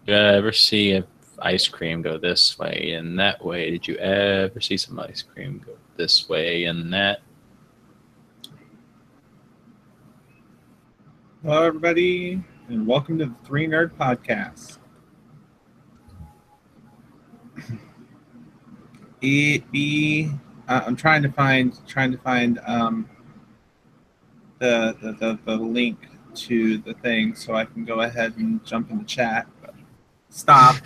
you ever see ice cream go this way and that way? Did you ever see some ice cream go this way and that? Hello, everybody, and welcome to the Three Nerd Podcast. I'm trying to find the link to the thing so I can go ahead and jump in the chat. Stop.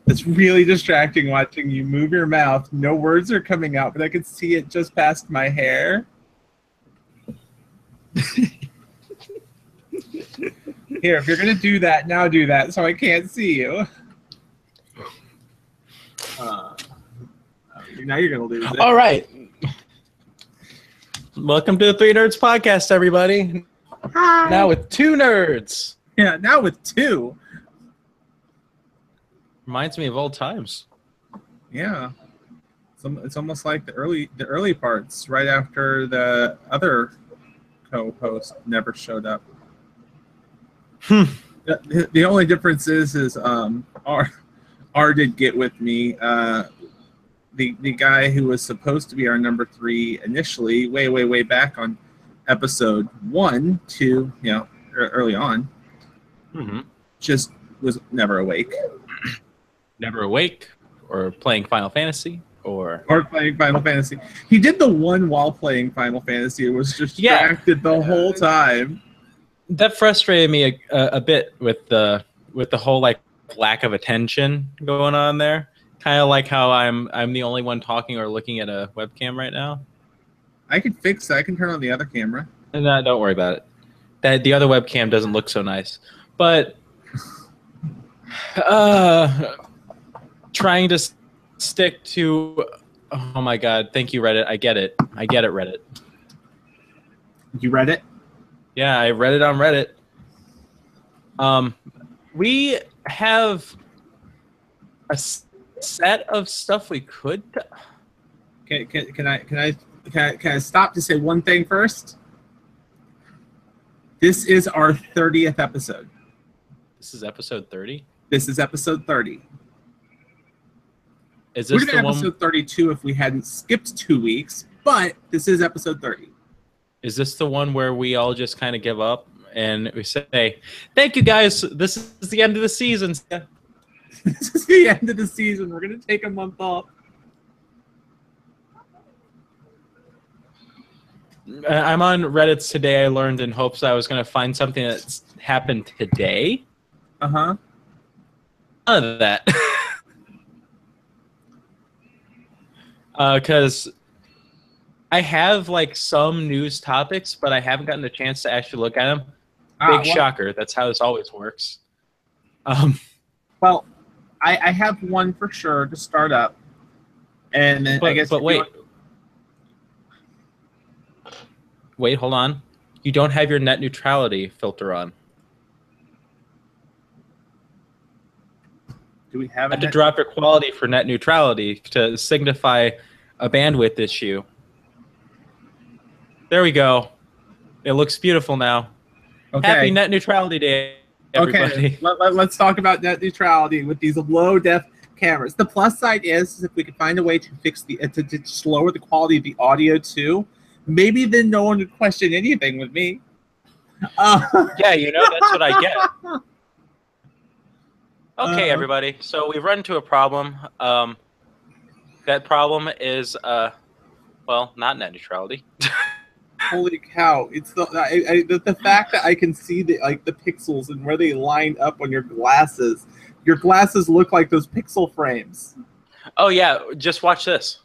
It's really distracting watching you move your mouth. No words are coming out, but I can see it just past my hair. Here, if you're going to do that, now do that so I can't see you. Now you're going to lose it. All right. Welcome to the Three Nerds Podcast, everybody. Hi. Now with two nerds. Yeah, now with two. Reminds me of old times. Yeah. It's almost like the early parts, right after the other co-host never showed up. The only difference is R did get with me. The guy who was supposed to be our number 3 initially, way back on episode 1, 2, early on, just was never awake. Never awake, or playing Final Fantasy, or playing Final Fantasy. He did the one while playing Final Fantasy. It was distracted the whole time. That frustrated me a bit with the whole like lack of attention going on there. Kind of like how I'm the only one talking or looking at a webcam right now. I can fix that. I can turn on the other camera. No, don't worry about it. The other webcam doesn't look so nice. But trying to stick to... Oh my god, thank you, Reddit. I get it, Reddit. You read it? Yeah, I read it on Reddit. We have a set of stuff we could... Can I stop to say one thing first? This is our 30th episode. This is episode 30? This is episode 30. Is this the one? Episode 32 if we hadn't skipped 2 weeks, but this is episode 30. Is this the one where we all just kind of give up and we say, thank you guys, this is the end of the season. This is the end of the season. We're going to take a month off. I'm on Reddit today. I learned in hopes I was going to find something that's happened today. Uh-huh. None of that. Because I have like some news topics, but I haven't gotten the chance to actually look at them. Big shocker. That's how this always works. Well, I have one for sure to start up, and then I guess. But wait, hold on. You don't have your net neutrality filter on. Do we have? I have to drop your quality for net neutrality to signify a bandwidth issue. There we go. It looks beautiful now. Okay. Happy net neutrality day, everybody. Okay, let's talk about net neutrality with these low-def cameras. The plus side is if we could find a way to fix to lower the quality of the audio too, maybe then no one would question anything with me. Yeah, that's what I get. Okay, everybody. So we've run into a problem. That problem is, well, not net neutrality. Holy cow! It's the fact that I can see the pixels and where they line up on your glasses. Your glasses look like those pixel frames. Oh yeah, just watch this.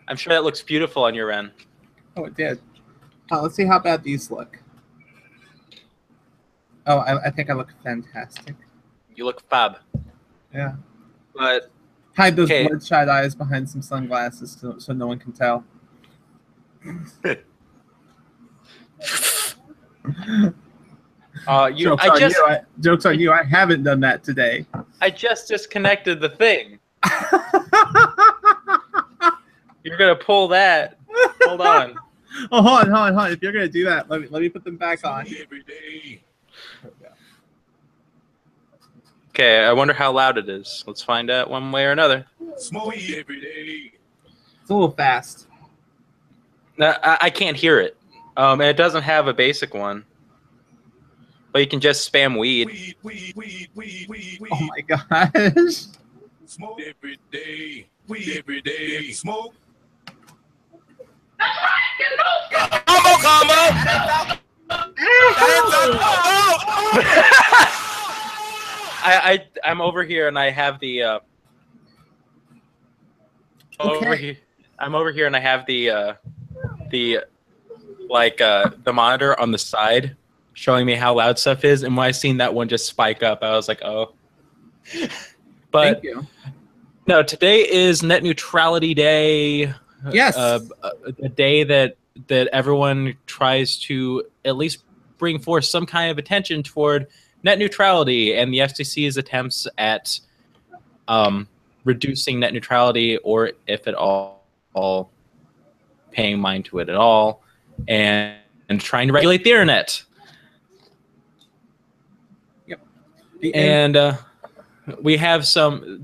I'm sure that looks beautiful on your end. Oh, it did. Let's see how bad these look. Oh, I think I look fantastic. You look fab. Yeah. But hide those bloodshot eyes behind some sunglasses so no one can tell. Joke's on you. I haven't done that today. I just disconnected the thing. You're gonna pull that. Hold on. Oh, hold on. If you're gonna do that, let me put them back on. Okay, I wonder how loud it is. Let's find out one way or another. Smoky every day. It's a little fast. No, I can't hear it. And it doesn't have a basic one. But you can just spam weed. Weed. Oh my gosh. Smoke every day. Weed every day. Smoke. I'm over here and I have the I'm over here and I have the monitor on the side showing me how loud stuff is, and when I seen that one just spike up, I was like, oh. But Thank you. no, today is Net Neutrality Day. Yes. A day that everyone tries to at least bring forth some kind of attention toward net neutrality and the FCC's attempts at reducing net neutrality, or if at all paying mind to it at all, and trying to regulate the internet. Yep. And we have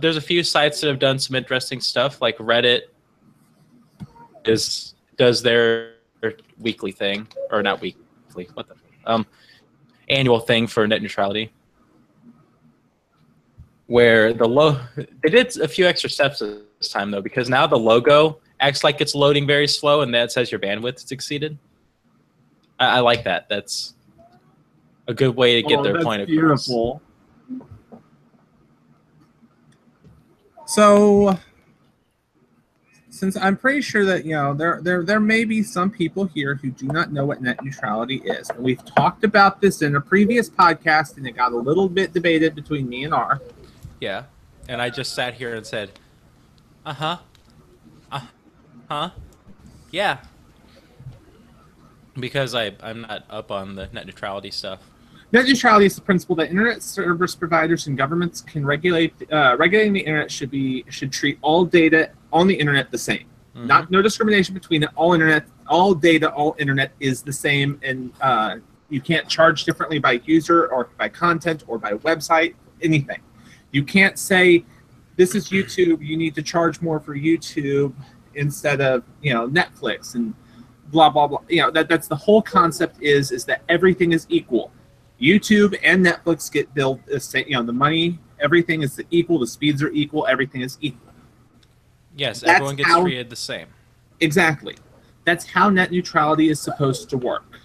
there's a few sites that have done some interesting stuff, like Reddit does their weekly thing, or not weekly, what the annual thing for net neutrality, where they did a few extra steps this time though, because now the logo acts like it's loading very slow, and that says your bandwidth has exceeded. I like that. That's a good way to get their point across. Beautiful. So, since I'm pretty sure that there may be some people here who do not know what net neutrality is, and we've talked about this in a previous podcast, and it got a little bit debated between me and R. Yeah, and I just sat here and said, yeah, because I'm not up on the net neutrality stuff. Net neutrality is the principle that internet service providers and governments can regulating the internet should treat all data on the internet the same. Mm-hmm. No discrimination between it. All data, all internet is the same, and you can't charge differently by user or by content or by website, anything. You can't say, this is YouTube, you need to charge more for YouTube instead of Netflix and blah blah blah. That's the whole concept is that everything is equal. YouTube and Netflix get billed the same. The money, everything is equal. The speeds are equal. Everything is equal. Yes, everyone gets treated the same. Exactly. That's how net neutrality is supposed to work.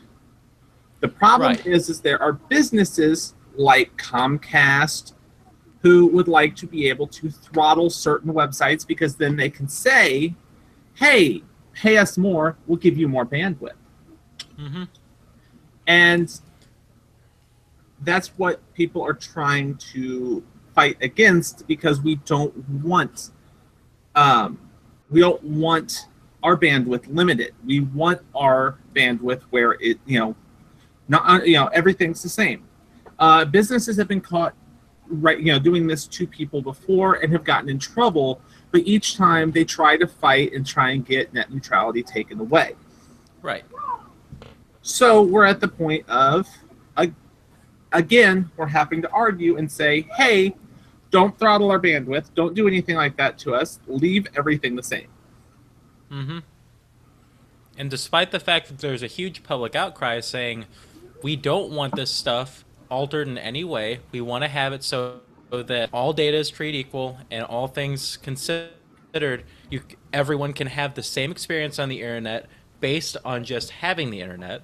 The problem is there are businesses like Comcast who would like to be able to throttle certain websites, because then they can say, hey, pay us more, we'll give you more bandwidth. Mm-hmm. And that's what people are trying to fight against, because we don't want our bandwidth limited. We want our bandwidth where it everything's the same. Businesses have been caught doing this to people before and have gotten in trouble, but each time they try to fight and try and get net neutrality taken away. Right. So we're at the point of, again, we're having to argue and say, hey, don't throttle our bandwidth. Don't do anything like that to us. Leave everything the same. Mm-hmm. And despite the fact that there's a huge public outcry saying, we don't want this stuff altered in any way. We want to have it so that all data is treated equal, and all things considered, everyone can have the same experience on the internet based on just having the internet.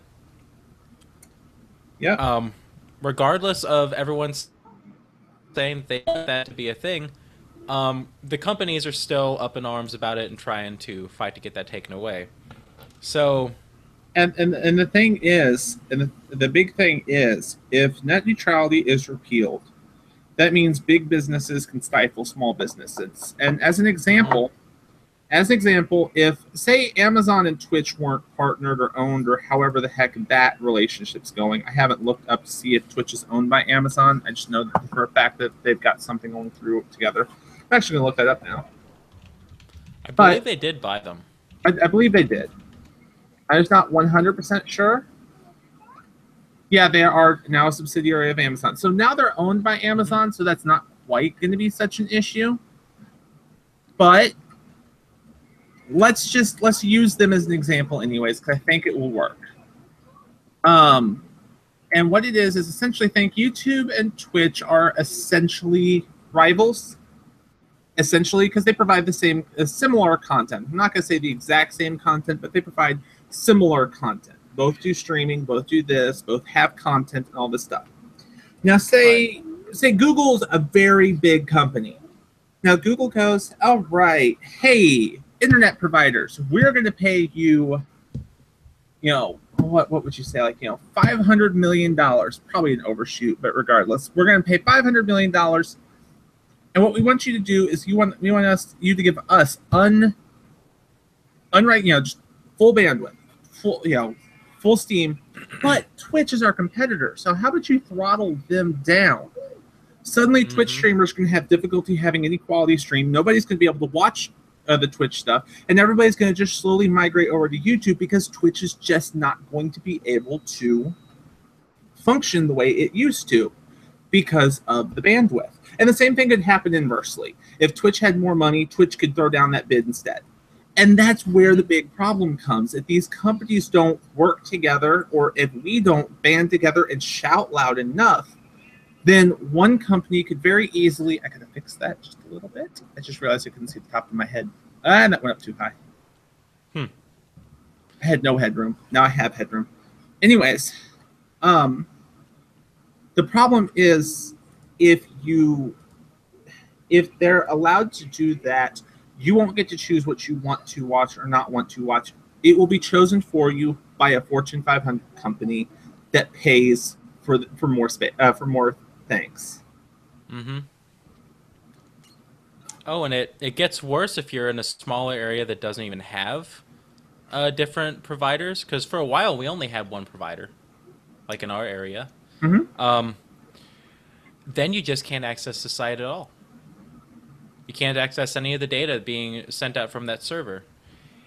Yeah. Regardless of everyone's saying they want that to be a thing, the companies are still up in arms about it and trying to fight to get that taken away. So, and the thing is, and the big thing is, if net neutrality is repealed, that means big businesses can stifle small businesses. And as an example, if say Amazon and Twitch weren't partnered or owned, or however the heck that relationship's going, I haven't looked up to see if Twitch is owned by Amazon. I just know that for a fact that they've got something going through together. I'm actually gonna look that up now. I believe they did buy them. I believe they did. I'm just not 100% sure. Yeah, they are now a subsidiary of Amazon. So now they're owned by Amazon, so that's not quite going to be such an issue. But let's use them as an example anyways, because I think it will work. And what it is essentially, think YouTube and Twitch are essentially rivals, essentially, because they provide the same, similar content. I'm not going to say the exact same content, but they provide similar content. Both do streaming, both do this, both have content and all this stuff. Now, say Google's a very big company. Now, Google goes, all right, hey, internet providers, we're going to pay you, you know, what would you say, like, you know, $500 million, probably an overshoot, but regardless, we're going to pay $500 million. And what we want you to do is you want you to give us just full bandwidth, full steam. But Twitch is our competitor, so how about you throttle them down? Suddenly, Twitch streamers are going to have difficulty having any quality stream. Nobody's going to be able to watch the Twitch stuff, and everybody's going to just slowly migrate over to YouTube because Twitch is just not going to be able to function the way it used to because of the bandwidth. And the same thing could happen inversely. If Twitch had more money, Twitch could throw down that bid instead. And that's where the big problem comes. If these companies don't work together, or if we don't band together and shout loud enough, then one company could very easily, I gotta fix that just a little bit. I just realized I couldn't see the top of my head. And that went up too high. I had no headroom. Now I have headroom. Anyways, the problem is if they're allowed to do that, you won't get to choose what you want to watch or not want to watch. It will be chosen for you by a Fortune 500 company that pays for more space, for more things. Oh, and it gets worse if you're in a smaller area that doesn't even have different providers. Because for a while we only had one provider, like in our area. Then you just can't access the site at all. You can't access any of the data being sent out from that server.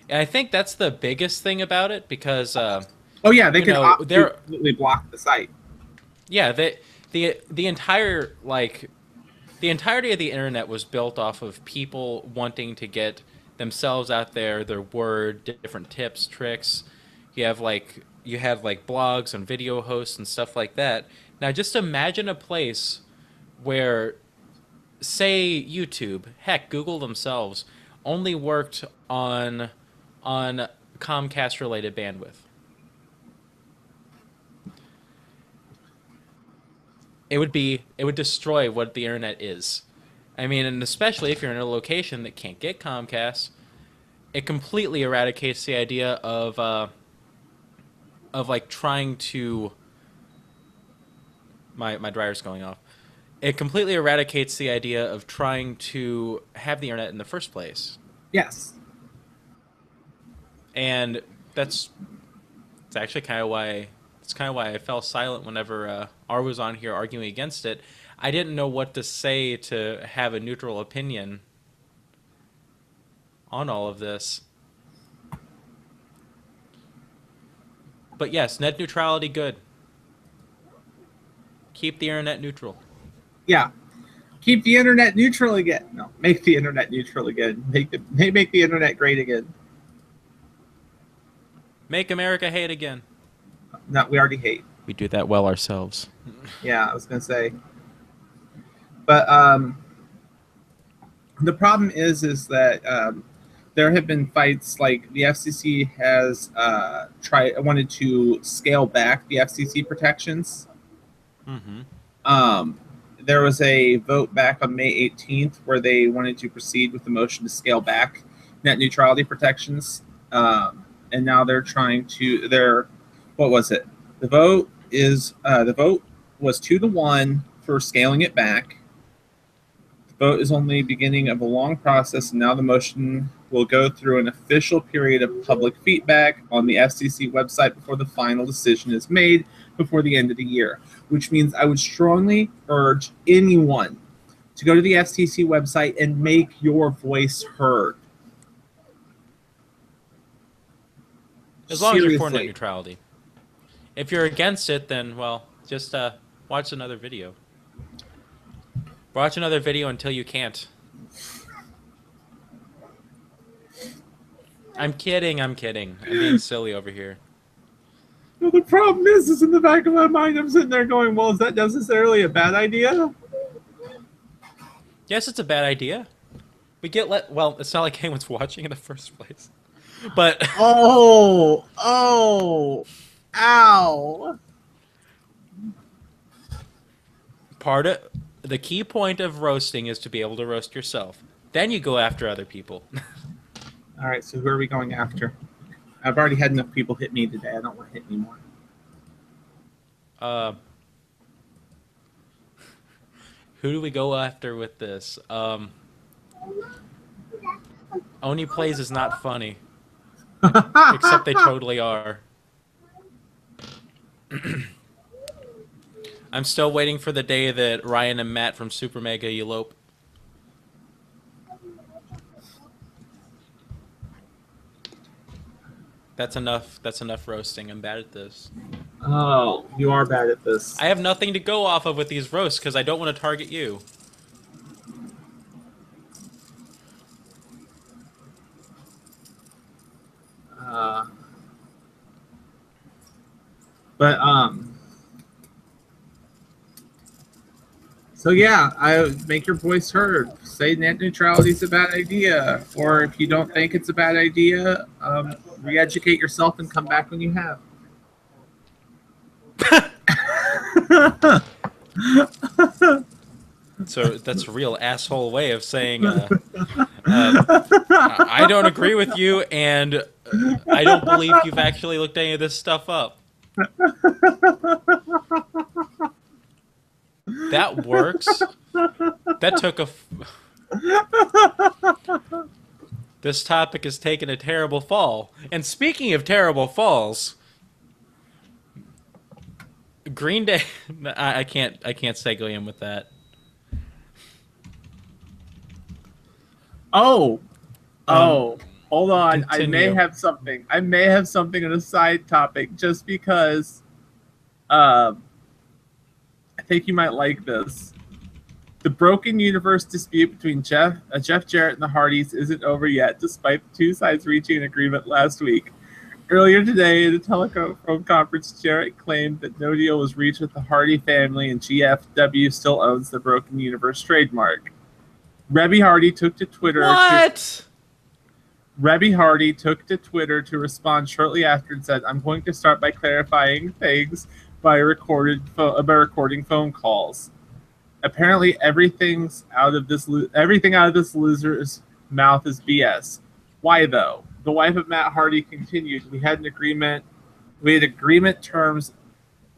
And I think that's the biggest thing about it, because oh yeah, they can absolutely block the site. Yeah, the entire, like, the entirety of the internet was built off of people wanting to get themselves out there, their word, different tips, tricks. You have blogs and video hosts and stuff like that. Now just imagine a place where, say, YouTube, heck, Google themselves, only worked on Comcast related bandwidth. It would destroy what the internet is. I mean, and especially if you're in a location that can't get Comcast, it completely eradicates the idea of like trying to. My dryer's going off. It completely eradicates the idea of trying to have the internet in the first place. Yes. And it's actually kind of why I fell silent whenever R was on here arguing against it. I didn't know what to say to have a neutral opinion on all of this. But yes, net neutrality, good. Keep the internet neutral. Yeah. Keep the internet neutral again. No, make the internet neutral again. Make the internet great again. Make America hate again. No, we already hate. We do that well ourselves. Yeah, I was going to say. But the problem is that there have been fights, like the FCC has wanted to scale back the FCC protections. There was a vote back on May 18th where they wanted to proceed with the motion to scale back net neutrality protections. And now they're trying to, what was it? The vote was 2-1 for scaling it back. The vote is only the beginning of a long process, and now the motion will go through an official period of public feedback on the FCC website before the final decision is made before the end of the year, which means I would strongly urge anyone to go to the FCC website and make your voice heard. As long as you're for net Seriously. neutrality. If you're against it, then, well, just watch another video. Watch another video until you can't. I'm kidding, I'm kidding. I'm being silly over here. Well, the problem is in the back of my mind, I'm sitting there going, well, is that necessarily a bad idea? Yes, it's a bad idea. We get well, it's not like anyone's watching in the first place. But Oh, ow. part of the key point of roasting is to be able to roast yourself. Then you go after other people. All right, so who are we going after? I've already had enough people hit me today. I don't want to hit anymore. Who do we go after with this? Oni Plays is not funny. Except they totally are. I'm still waiting for the day that Ryan and Matt from Super Mega elope. That's enough. That's enough roasting. I'm bad at this. Oh, you are bad at this. I have nothing to go off of with these roasts because I don't want to target you. But so yeah, I make your voice heard. Say net neutrality is a bad idea, or if you don't think it's a bad idea, re-educate yourself and come back when you have. So that's a real asshole way of saying I don't agree with you, and I don't believe you've actually looked any of this stuff up. That works. That took a. This topic has taken a terrible fall. And speaking of terrible falls, Green Day. I can't segue in with that. Oh, hold on. Continue. I may have something. I may have something on a side topic just because I think you might like this. The broken universe dispute between Jeff Jarrett and the Hardys isn't over yet, despite the two sides reaching an agreement last week. Earlier today, in a telephone conference, Jarrett claimed that no deal was reached with the Hardy family and GFW still owns the broken universe trademark. Rebby Hardy took to Twitter. What? Rebby Hardy took to Twitter to respond shortly after and said, "I'm going to start by clarifying things by recording phone calls. Apparently, everything out of this loser's mouth is BS. Why though?" The wife of Matt Hardy continued, "We had agreement terms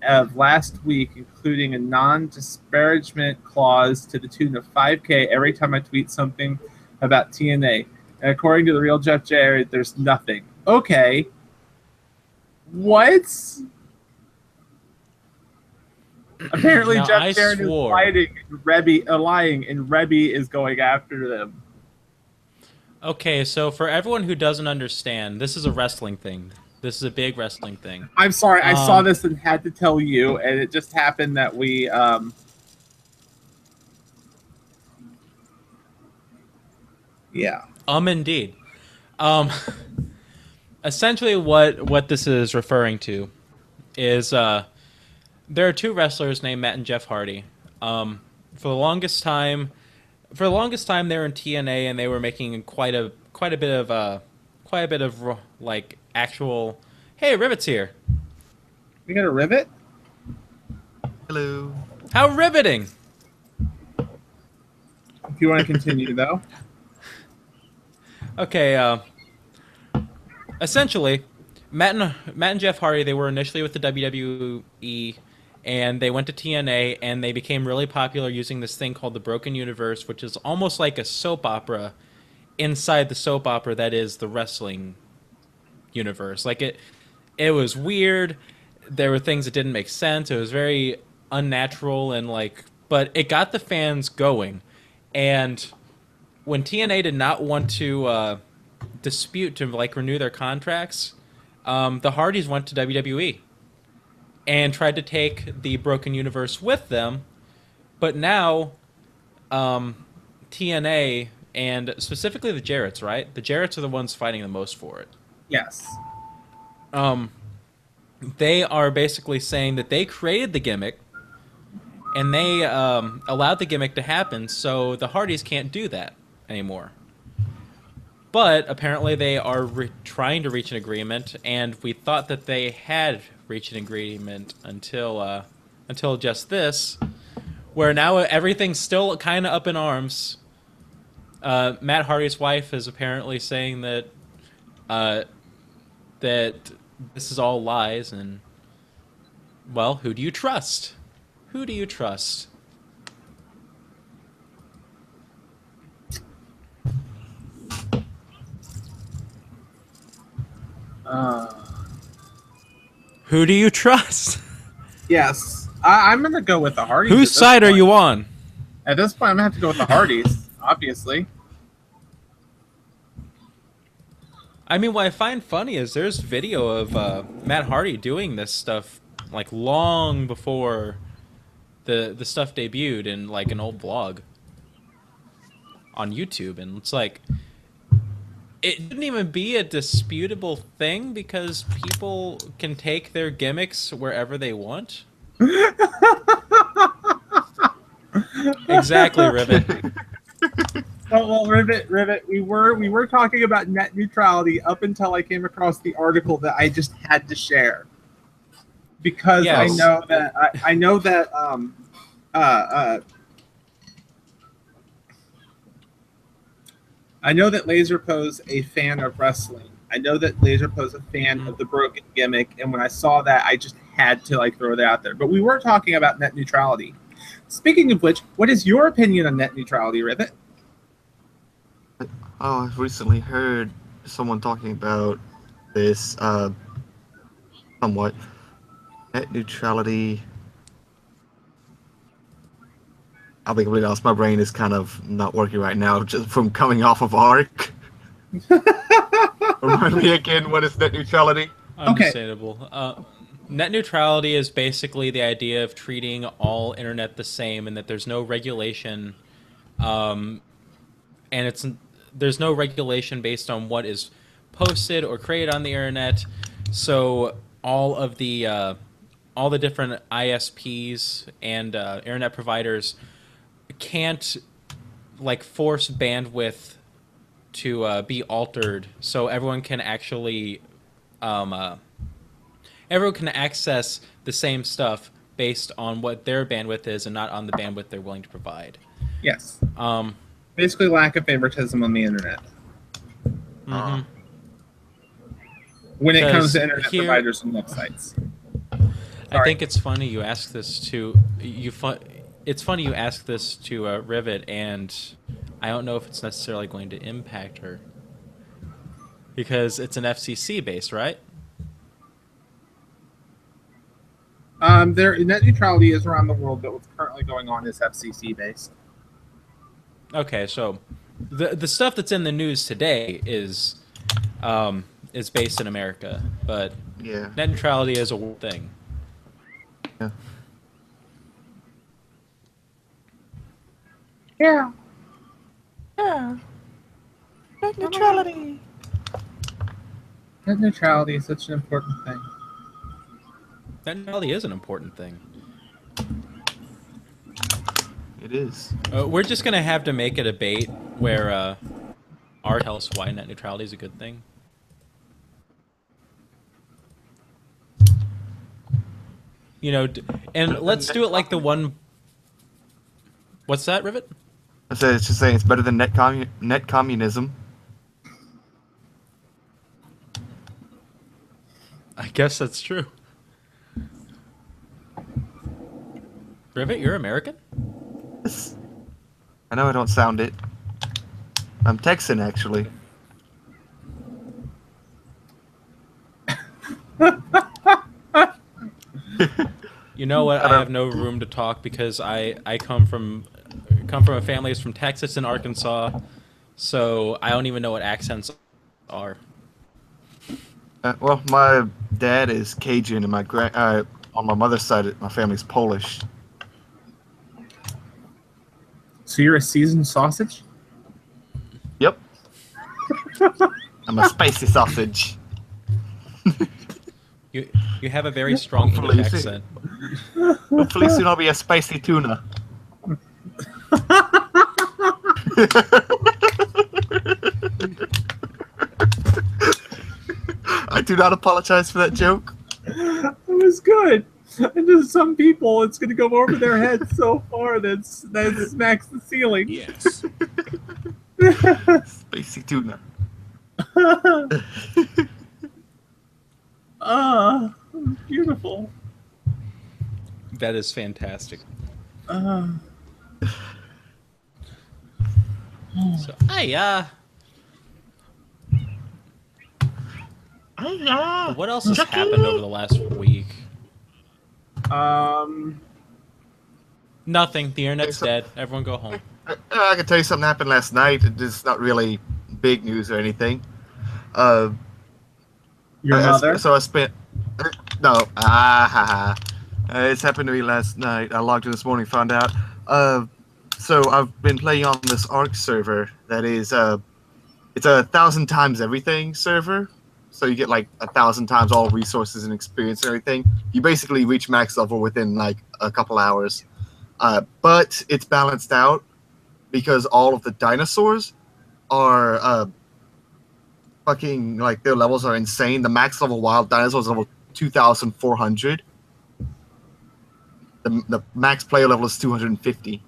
of last week, including a non-disparagement clause to the tune of $5,000 every time I tweet something about TNA. And according to the real Jeff Jarrett, there's nothing." Okay. What? Apparently, Now, Jeff Jarrett is swore. lying, and Rebby is going after them. Okay, so for everyone who doesn't understand, this is a wrestling thing. This is a big wrestling thing. I'm sorry, I saw this and had to tell you, and it just happened that we yeah. Indeed. Essentially what this is referring to is there are two wrestlers named Matt and Jeff Hardy. For the longest time they were in TNA and they were making quite a bit of like actual. Hey, Rivet's here. We got a Rivet? Hello. How riveting! If you want to continue, though. Okay, essentially, Matt and Jeff Hardy, they were initially with the WWE, and they went to TNA, and they became really popular using this thing called the Broken Universe, which is almost like a soap opera inside the soap opera that is the wrestling universe. Like, it was weird. There were things that didn't make sense. It was very unnatural, and but it got the fans going. And when TNA did not want to dispute to renew their contracts, the Hardys went to WWE and tried to take the Broken Universe with them, but now TNA and specifically the Jarretts, right? The Jarretts are the ones fighting the most for it. Yes. Um, they are basically saying that they created the gimmick and they allowed the gimmick to happen, so the Hardys can't do that anymore. But apparently they are trying to reach an agreement, and we thought that they had reached an agreement until just this, where now everything's still kind of up in arms. Matt Hardy's wife is apparently saying that that this is all lies, and well, who do you trust? Who do you trust? Who do you trust? Yes. I'm going to go with the Hardys. Whose side are you on? At this point, I'm going to have to go with the Hardys, obviously. I mean, what I find funny is there's video of Matt Hardy doing this stuff like long before the stuff debuted in like an old vlog on YouTube, and it's like it shouldn't even be a disputable thing because people can take their gimmicks wherever they want. Exactly, Rivet. Oh, well, Rivet. We were talking about net neutrality up until I came across the article that I just had to share because Yes. I know that Lazrpo's a fan of wrestling. I know that Lazrpo's a fan of the broken gimmick, and when I saw that, I just had to like throw that out there. But we were talking about net neutrality. Speaking of which, what is your opinion on net neutrality, Rivet? Oh, I've recently heard someone talking about this somewhat. Net neutrality. I'll be completely honest, my brain is kind of not working right now just from coming off of Arc. Remind me again, what is net neutrality? Understandable. Net neutrality is basically the idea of treating all internet the same, and that there's no regulation, and there's no regulation based on what is posted or created on the internet. So all the different ISPs and internet providers can't like force bandwidth to be altered, so everyone can actually everyone can access the same stuff based on what their bandwidth is and not on the bandwidth they're willing to provide. Yes. Basically, lack of favoritism on the internet. Mm-hmm. When it comes to internet providers and websites. I think it's funny you ask this to It's funny you ask this to Rivet, and I don't know if it's necessarily going to impact her because it's an FCC base, right? Their net neutrality is around the world, but what's currently going on is FCC based. Okay, so the stuff that's in the news today is based in America, but Yeah. net neutrality is a world thing. Yeah. Yeah. Yeah. Net neutrality. Net neutrality is such an important thing. Net neutrality is an important thing. It is. We're just gonna have to make a debate where R tells why net neutrality is a good thing. You know, and let's do it like the one. What's that, Rivet? I said it's just saying it's better than net communism. I guess that's true. Rivet, you're American? Yes. I know I don't sound it. I'm Texan, actually. You know what? I have no room to talk because I come from a family that's from Texas and Arkansas, so I don't even know what accents are. Well, my dad is Cajun, and on my mother's side, my family's Polish. So you're a seasoned sausage? Yep. I'm a spicy sausage. You have a very strong Hopefully English soon. accent. Hopefully soon I'll be a spicy tuna. I do not apologize for that joke. It was good. And to some people, it's going to go over their heads so far that it smacks the ceiling. Yes. Spicy tuna. Beautiful. That is fantastic. Uh, So, what else has happened over the last week? Nothing. The internet's dead. Everyone go home. I can tell you something happened last night. It's not really big news or anything. Your mother? So I spent... No. It's happened to me last night. I logged in this morning, found out. So I've been playing on this Arc server that is... it's a 1,000 times everything server. So you get like 1,000 times all resources and experience and everything. You basically reach max level within like a couple hours. But it's balanced out because all of the dinosaurs are fucking, like, their levels are insane. The max level wild dinosaurs level 2,400. The max player level is 250.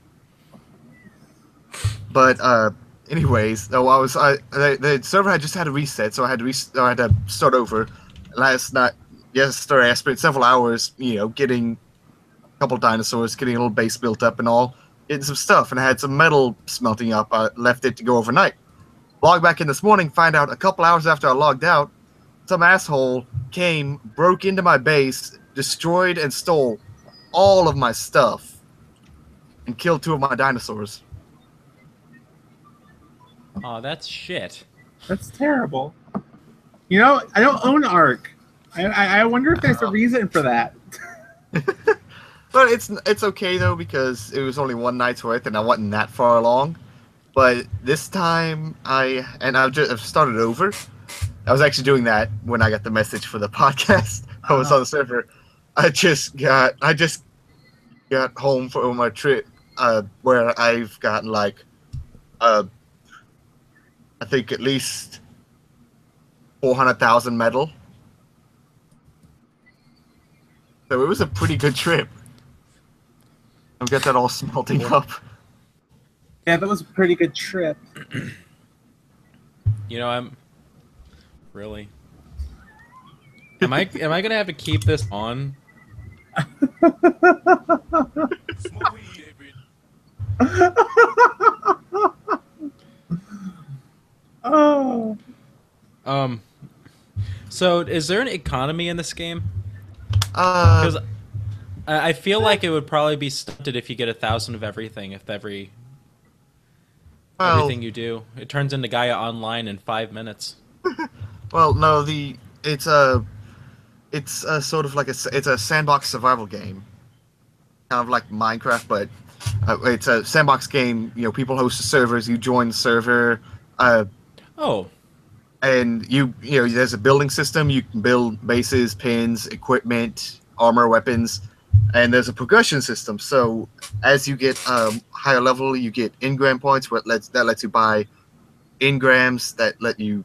But anyways, the server had just had a reset, so I had to start over. Yesterday I spent several hours, getting a couple dinosaurs, getting a little base built up and all, getting some stuff, and I had some metal smelting up. I left it to go overnight. Log back in this morning, find out a couple hours after I logged out, some asshole came, broke into my base, destroyed and stole all of my stuff, and killed 2 of my dinosaurs. Oh, that's shit. That's terrible. I don't own Arc. I wonder if there's a reason for that. But it's okay though, because it was only one night's worth and I wasn't that far along. But this time I've started over. I was actually doing that when I got the message for the podcast. I was on the server. I just got home from my trip, where I've gotten like I think at least 400,000 metal. So it was a pretty good trip. I've got that all smelting up. Yeah, that was a pretty good trip. I'm really. Am I gonna have to keep this on? Smoke weed every Oh. So is there an economy in this game? Because Because I feel like it would probably be stunted if you get 1,000 of everything. If everything you do, it turns into Gaia Online in 5 minutes. well, no, it's a sort of like it's a sandbox survival game, kind of like Minecraft, but it's a sandbox game. People host the servers, you join the server. Oh, And there's a building system. You can build bases, pins, equipment, armor, weapons, and there's a progression system. So as you get higher level, you get engram points. That lets you buy engrams that let you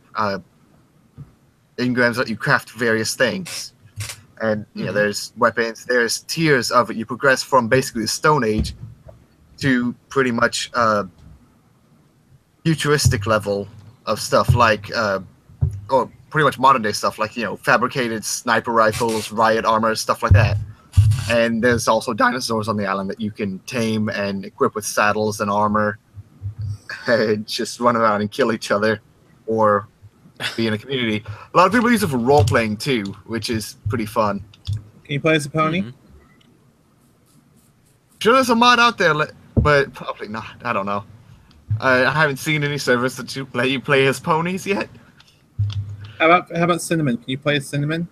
craft various things. And there's weapons. There's tiers of it. You progress from basically the Stone Age to pretty much futuristic level of stuff like, or pretty much modern day stuff like, fabricated sniper rifles, riot armor, stuff like that. And there's also dinosaurs on the island that you can tame and equip with saddles and armor and just run around and kill each other or be in a community. A lot of people use it for role playing too, which is pretty fun. Can you play as a pony? Mhm. Sure, there's a mod out there, but probably not. I don't know. I haven't seen any servers that let you play as ponies yet. How about cinnamon? Can you play as cinnamon?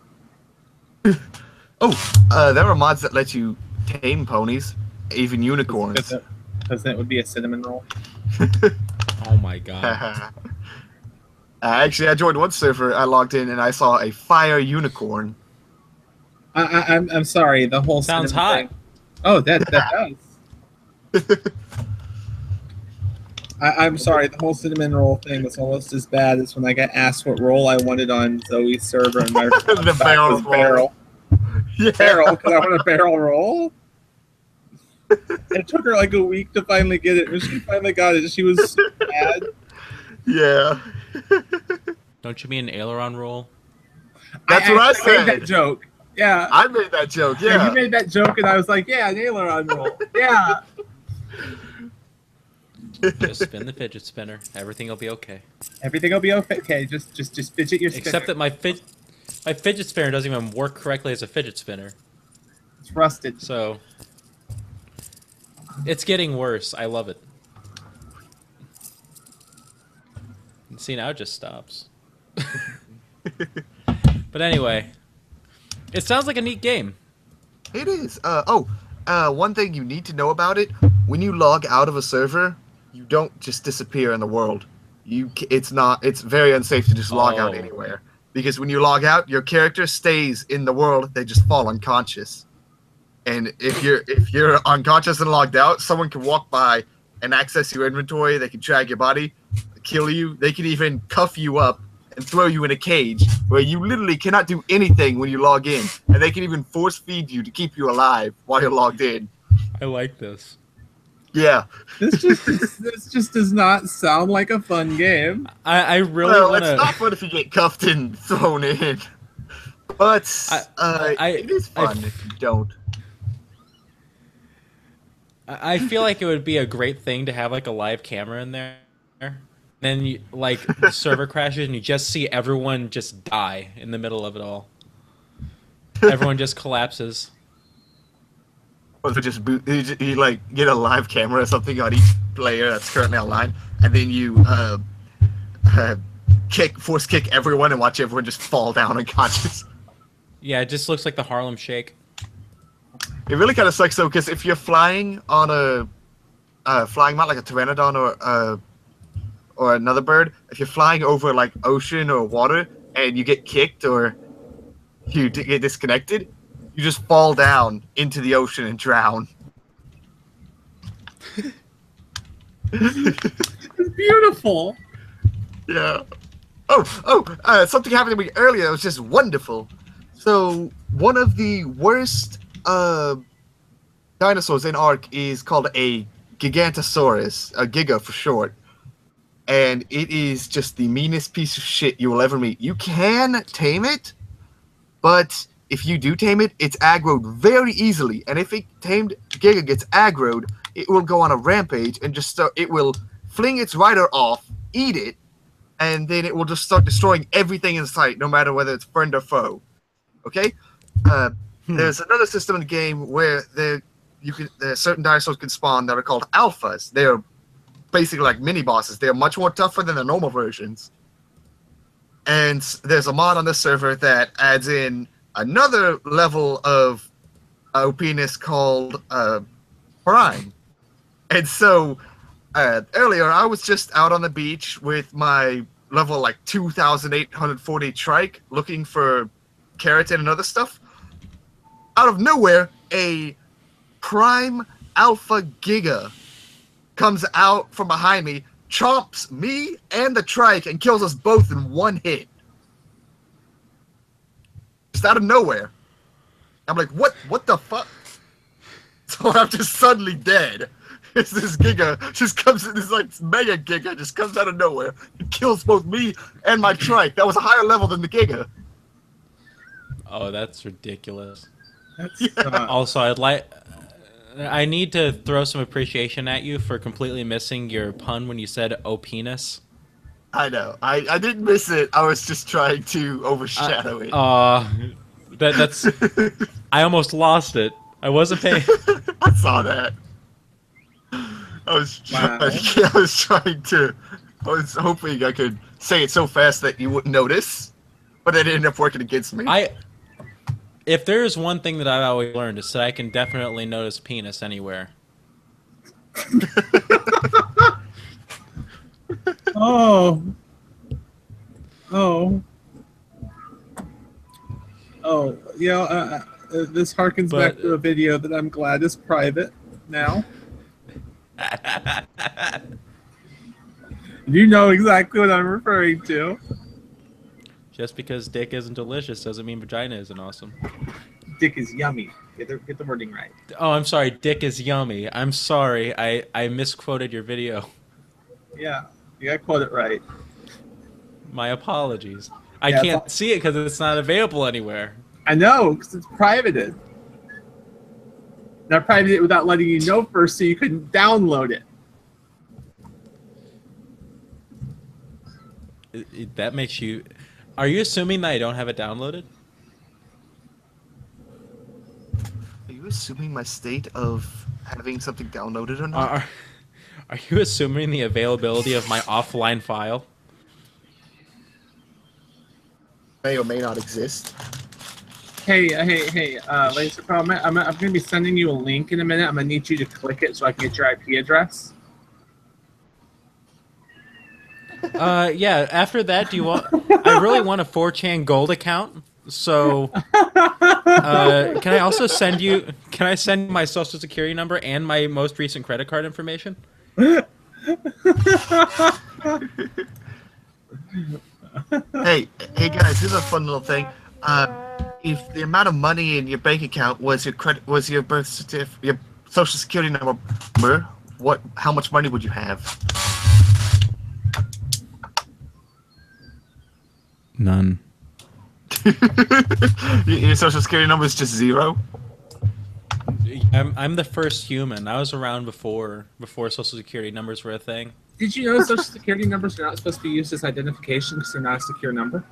Oh, there are mods that let you tame ponies, even unicorns. Because it would be a cinnamon roll. Oh my god. Actually, I joined one server. I logged in and I saw a fire unicorn. I'm sorry. The whole Sounds cinnamon hot. thing. Oh, that does. I'm sorry. The whole cinnamon roll thing was almost as bad as when I got asked what role I wanted on Zoe's server, and my response The back barrel was roll. barrel. Yeah. Barrel, because I want a barrel roll. It took her like a week to finally get it. When she finally got it, she was so mad. Yeah. Don't you mean an aileron roll? That's what I actually made said. that joke. Yeah. I made that joke. Yeah, Yeah. you made that joke, and I was like, "Yeah, an aileron roll." Yeah. Just spin the fidget spinner. Everything will be okay. Everything will be okay. Just fidget your spinner. Except that my fidget spinner doesn't even work correctly as a fidget spinner. It's rusted. So it's getting worse. I love it. And see, now it just stops. But anyway, it sounds like a neat game. It is. One thing you need to know about it: when you log out of a server, you don't just disappear in the world. It's very unsafe to just log out Oh. anywhere, because when you log out, your character stays in the world. They just fall unconscious. And if you're unconscious and logged out, someone can walk by and access your inventory. They can drag your body, kill you. They can even cuff you up and throw you in a cage where you literally cannot do anything when you log in. And they can even force feed you to keep you alive while you're logged in. I like this. Yeah. This just does not sound like a fun game. I really Well, want it's to. not fun if you get cuffed and thrown in. But it is fun if you don't. I feel like it would be a great thing to have like a live camera in there. Then you, like the server crashes and you just see everyone just die in the middle of it all. Everyone just collapses. Or if it just you like get a live camera or something on each player that's currently online, and then you force kick everyone and watch everyone just fall down unconscious. Yeah, it just looks like the Harlem Shake. It really kind of sucks though, because if you're flying on a flying mount like a pteranodon or another bird, if you're flying over like ocean or water and you get kicked or you get disconnected, you just fall down into the ocean and drown. It's beautiful. Yeah. Something happened to me earlier that was just wonderful. So, one of the worst dinosaurs in Ark is called a Gigantosaurus, a Giga for short. And it is just the meanest piece of shit you will ever meet. You can tame it, but if you do tame it, it's aggroed very easily. And if a tamed Giga gets aggroed, it will go on a rampage and it will fling its rider off, eat it, and then it will just start destroying everything in sight, no matter whether it's friend or foe. Okay? There's another system in the game where certain dinosaurs can spawn that are called alphas. They are basically like mini bosses. They are much more tougher than the normal versions. And there's a mod on this server that adds in another level of OPness called Prime. And so earlier I was just out on the beach with my level like 2,840 trike looking for keratin and other stuff. Out of nowhere, a Prime Alpha Giga comes out from behind me, chomps me and the trike, and kills us both in one hit. Just out of nowhere. I'm like, what the fuck? So I'm just suddenly dead. It's this Giga just comes in, this like mega Giga just comes out of nowhere and kills both me and my trike. That was a higher level than the Giga. Oh, that's ridiculous. That's Also, I need to throw some appreciation at you for completely missing your pun when you said "opiness." I know. I didn't miss it. I was just trying to overshadow it. That's. I almost lost it. I wasn't paying. I saw that. I was trying to. I was hoping I could say it so fast that you wouldn't notice. But it ended up working against me. If there is one thing that I've always learned, is that I can definitely notice penis anywhere. Oh. Oh. Oh. This harkens back to a video that I'm glad is private now. You know exactly what I'm referring to. Just because dick isn't delicious doesn't mean vagina isn't awesome. Dick is yummy. Get the wording right. Oh, I'm sorry. Dick is yummy. I'm sorry. I misquoted your video. Yeah, you gotta quote it right. My apologies. I can't see it because it's not available anywhere. I know, because it's privated. Not privated without letting you know first, so you couldn't download it. That makes you... Are you assuming that I don't have it downloaded? Are you assuming my state of having something downloaded or not? Are you assuming the availability of my offline file? May or may not exist. Hey, Lazrpo, I'm going to be sending you a link in a minute. I'm going to need you to click it so I can get your IP address. Yeah, after that, do you want... I really want a 4chan Gold account, so... can I also send you... Can I send my social security number and my most recent credit card information? Hey, guys, here's a fun little thing. If the amount of money in your bank account was your birth certificate, your social security number, how much money would you have? None. Your social security number is just 0? I'm the first human. I was around before social security numbers were a thing. Did you know social security numbers are not supposed to be used as identification because they're not a secure number?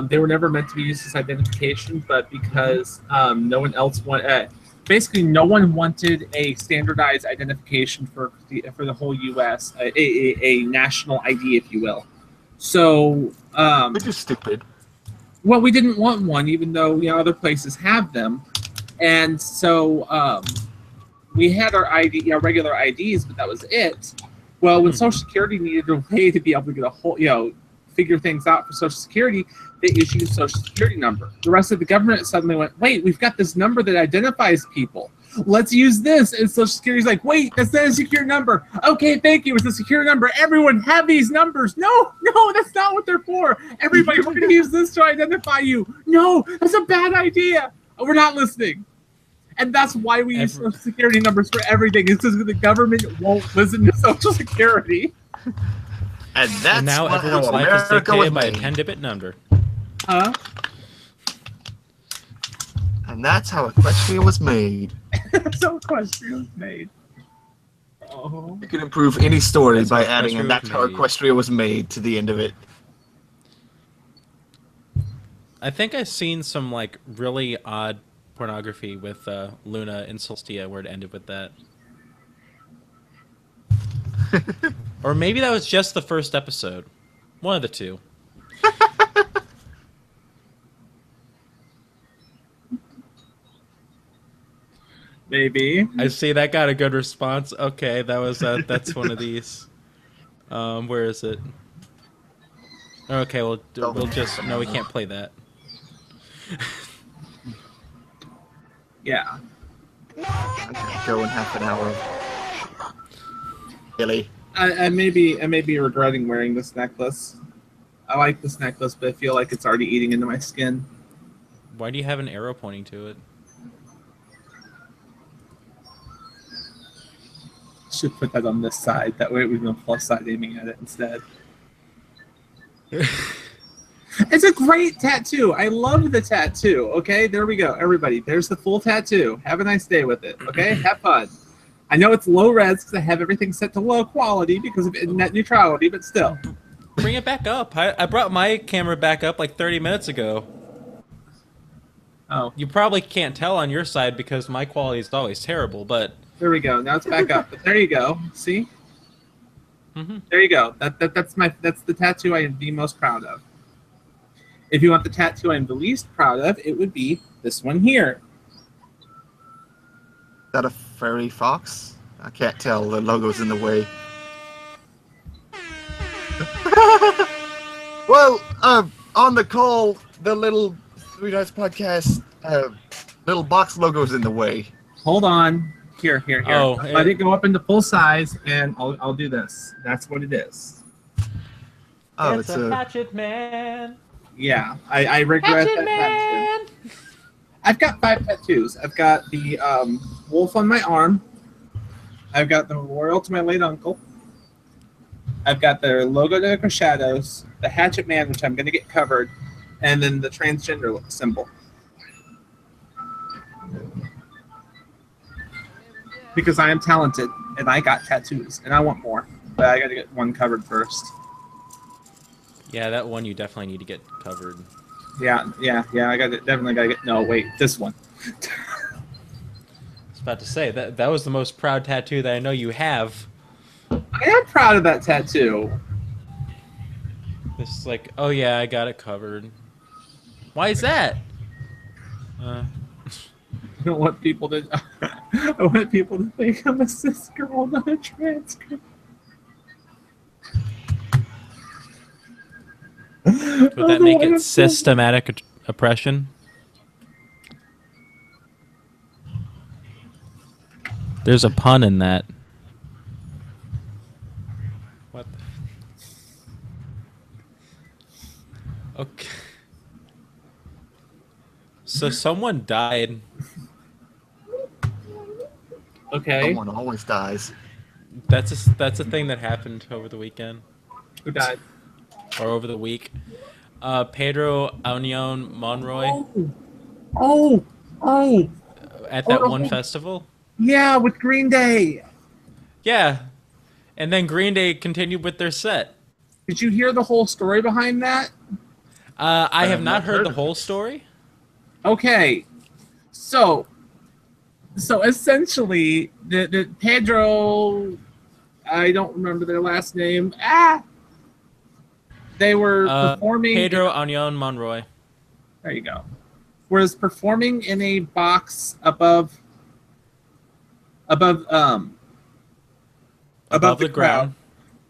They were never meant to be used as identification, but because no one else basically no one wanted a standardized identification for the whole U.S., a national ID, if you will. So Which is stupid. Well, we didn't want one, even though other places have them, and so we had our ID, our regular IDs, but that was it. Well, when Social Security needed a way to be able to get a whole, figure things out for Social Security, they issued a Social Security number. The rest of the government suddenly went, wait, we've got this number that identifies people. Let's use this. And Social Security's like, wait, that's not a secure number. Okay, thank you. It's a secure number. Everyone have these numbers. No, that's not what they're for. Everybody, we're going to use this to identify you. No, that's a bad idea. We're not listening. And that's why we use Social Security numbers for everything. It's because the government won't listen to Social Security. And now everyone's life is dictated by a 10-digit number. Huh? And that's how Equestria was made. So Equestria was made. Oh. You can improve any story by adding, and that's how Equestria was made to the end of it. I think I've seen some really odd pornography with Luna and Solstia where it ended with that. Or maybe that was just the first episode. One of the two. Maybe. I see that got a good response. Okay, that was that's one of these. Where is it? Okay, we'll just no, we can't play that. Yeah. I'm gonna go in half an hour. Really? I may be regretting wearing this necklace. I like this necklace, but I feel like it's already eating into my skin. Why do you have an arrow pointing to it? Should put that on this side. That way we've been plus side aiming at it instead. It's a great tattoo. I love the tattoo. Okay, there we go. Everybody, there's the full tattoo. Have a nice day with it. Okay, have fun. I know it's low res because I have everything set to low quality because of net neutrality, but still. Bring it back up. I brought my camera back up like 30 minutes ago. Oh. You probably can't tell on your side because my quality is always terrible, but... There we go. Now it's back up. But there you go. See? There you go. That's the tattoo I am the most proud of. If you want the tattoo I'm the least proud of, it would be this one here. Is that a furry fox? I can't tell. The logo's in the way. Well, on the call, the little Three Nights Podcast little box logo's in the way. Hold on. Here. Oh, let it go up into full size, and I'll do this. That's what it is. Oh, it's a hatchet man. Yeah, I regret Hatchet that tattoo. I've got 5 tattoos. I've got the wolf on my arm. I've got the memorial to my late uncle. I've got the logo to the shadows, the hatchet man, which I'm going to get covered, and then the transgender symbol. Because I am talented, and I got tattoos, and I want more. But I got to get one covered first. Yeah, that one you definitely need to get covered. Yeah. I definitely got to get. No, wait, this one. I was about to say that was the most proud tattoo that I know you have. I am proud of that tattoo. It's like, oh yeah, I got it covered. Why is that? I don't want people to. I want people to think I'm a cis girl, not a trans girl. Would that make it systematic oppression? There's a pun in that. What the... Okay. So someone died. Okay. Someone always dies. That's a thing that happened over the weekend. Who died? Or over the week. Pedro Union Monroy. Oh. At that one festival. Yeah, with Green Day. Yeah. And then Green Day continued with their set. Did you hear the whole story behind that? I have not heard the whole story. Okay. So essentially, the Pedro, I don't remember their last name. They were performing. Pedro Union Monroy. There you go. Was performing in a box above the ground,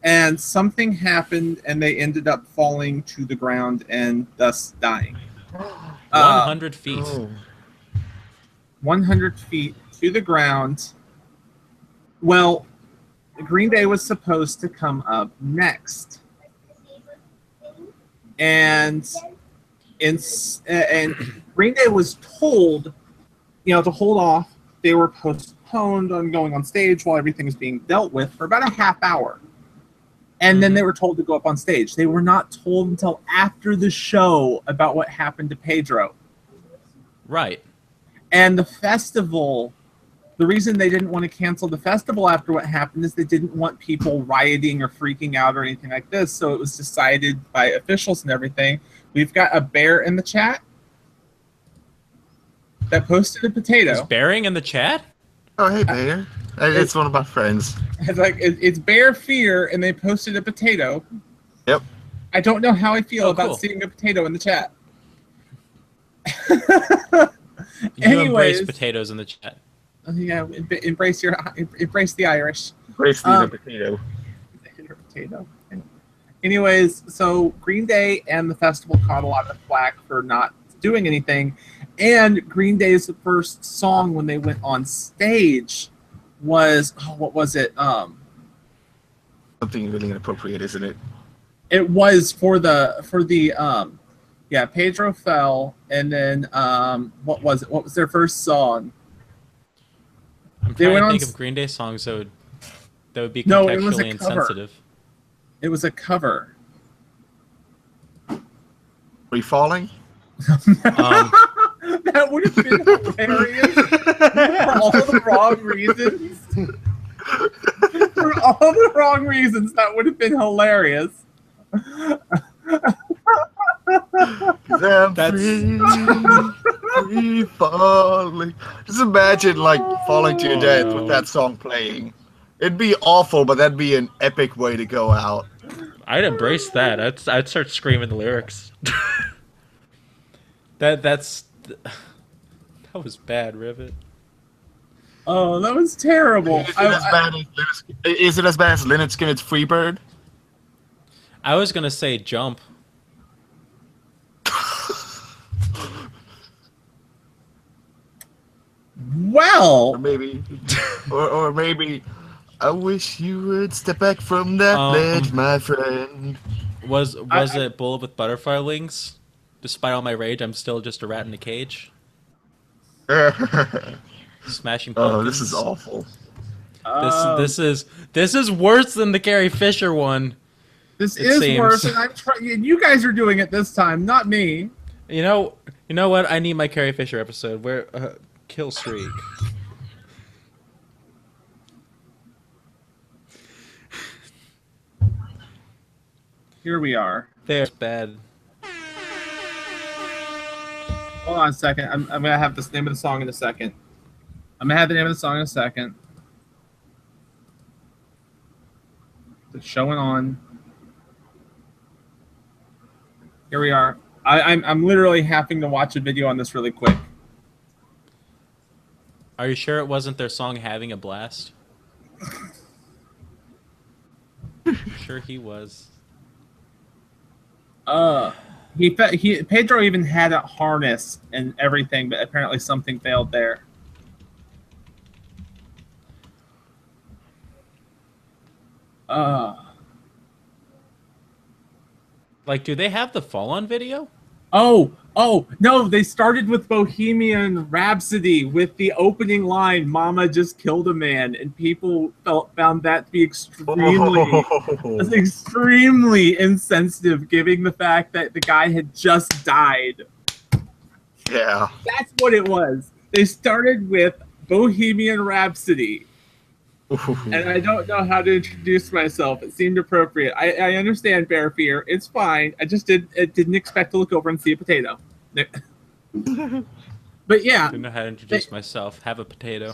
and something happened, and they ended up falling to the ground and thus dying. 100 feet. 100 feet to the ground. Well, Green Day was supposed to come up next. And Green Day was told, to hold off. They were postponed on going on stage while everything was being dealt with for about a half hour. And then they were told to go up on stage. They were not told until after the show about what happened to Pedro. Right. And the festival, the reason they didn't want to cancel the festival after what happened is they didn't want people rioting or freaking out or anything like this. So it was decided by officials and everything. We've got a bear in the chat that posted a potato. Is Bearing in the chat? Oh, hey, Bear. It's one of my friends. It's Bear Fear, and they posted a potato. Yep. I don't know how I feel about cool. seeing a potato in the chat. You embrace potatoes in the chat. Yeah, embrace the Irish. Embrace the potato. Potato. Anyways, so Green Day and the festival caught a lot of flack for not doing anything, and Green Day's first song when they went on stage was what was it? Something really inappropriate, isn't it? It was for the Pedro fell, and then what was it? What was their first song? I'm trying to think of Green Day songs that would be contextually insensitive. It was a cover. Free Falling? That would have been hilarious for all the wrong reasons. For all the wrong reasons, that would have been hilarious. That's free falling. Just imagine falling to your death with that song playing. It'd be awful, but that'd be an epic way to go out. I'd embrace that. I'd start screaming the lyrics. That's that was bad, Rivet. Oh, that was terrible. Is it as bad as Leonard Skinner's Freebird? I was gonna say jump. Well, Or maybe, or maybe, I wish you would step back from that ledge, my friend. Was it Bullet with butterfly wings? Despite all my rage, I'm still just a rat in a cage. Smashing pumpkins. Oh, this is awful. This is worse than the Carrie Fisher one. This it is seems. worse, and I'm trying. You guys are doing it this time, not me. You know what? I need my Carrie Fisher episode where kill streak. Here we are. There's bad. Hold on a second. I'm gonna have the name of the song in a second. I'm gonna have the name of the song in a second. It's showing on. Here we are. I'm literally having to watch a video on this really quick. Are you sure it wasn't their song "Having a Blast"? Sure, he was. Pedro even had a harness and everything, but apparently something failed there. Like, do they have the fall on video? Oh, no, they started with Bohemian Rhapsody with the opening line, "Mama just killed a man," and people found that to be extremely insensitive, given the fact that the guy had just died. Yeah. That's what it was. They started with Bohemian Rhapsody. And I don't know how to introduce myself. It seemed appropriate. I understand Bear Fear. It's fine. I just didn't expect to look over and see a potato. But yeah. I don't know how to introduce myself. Have a potato.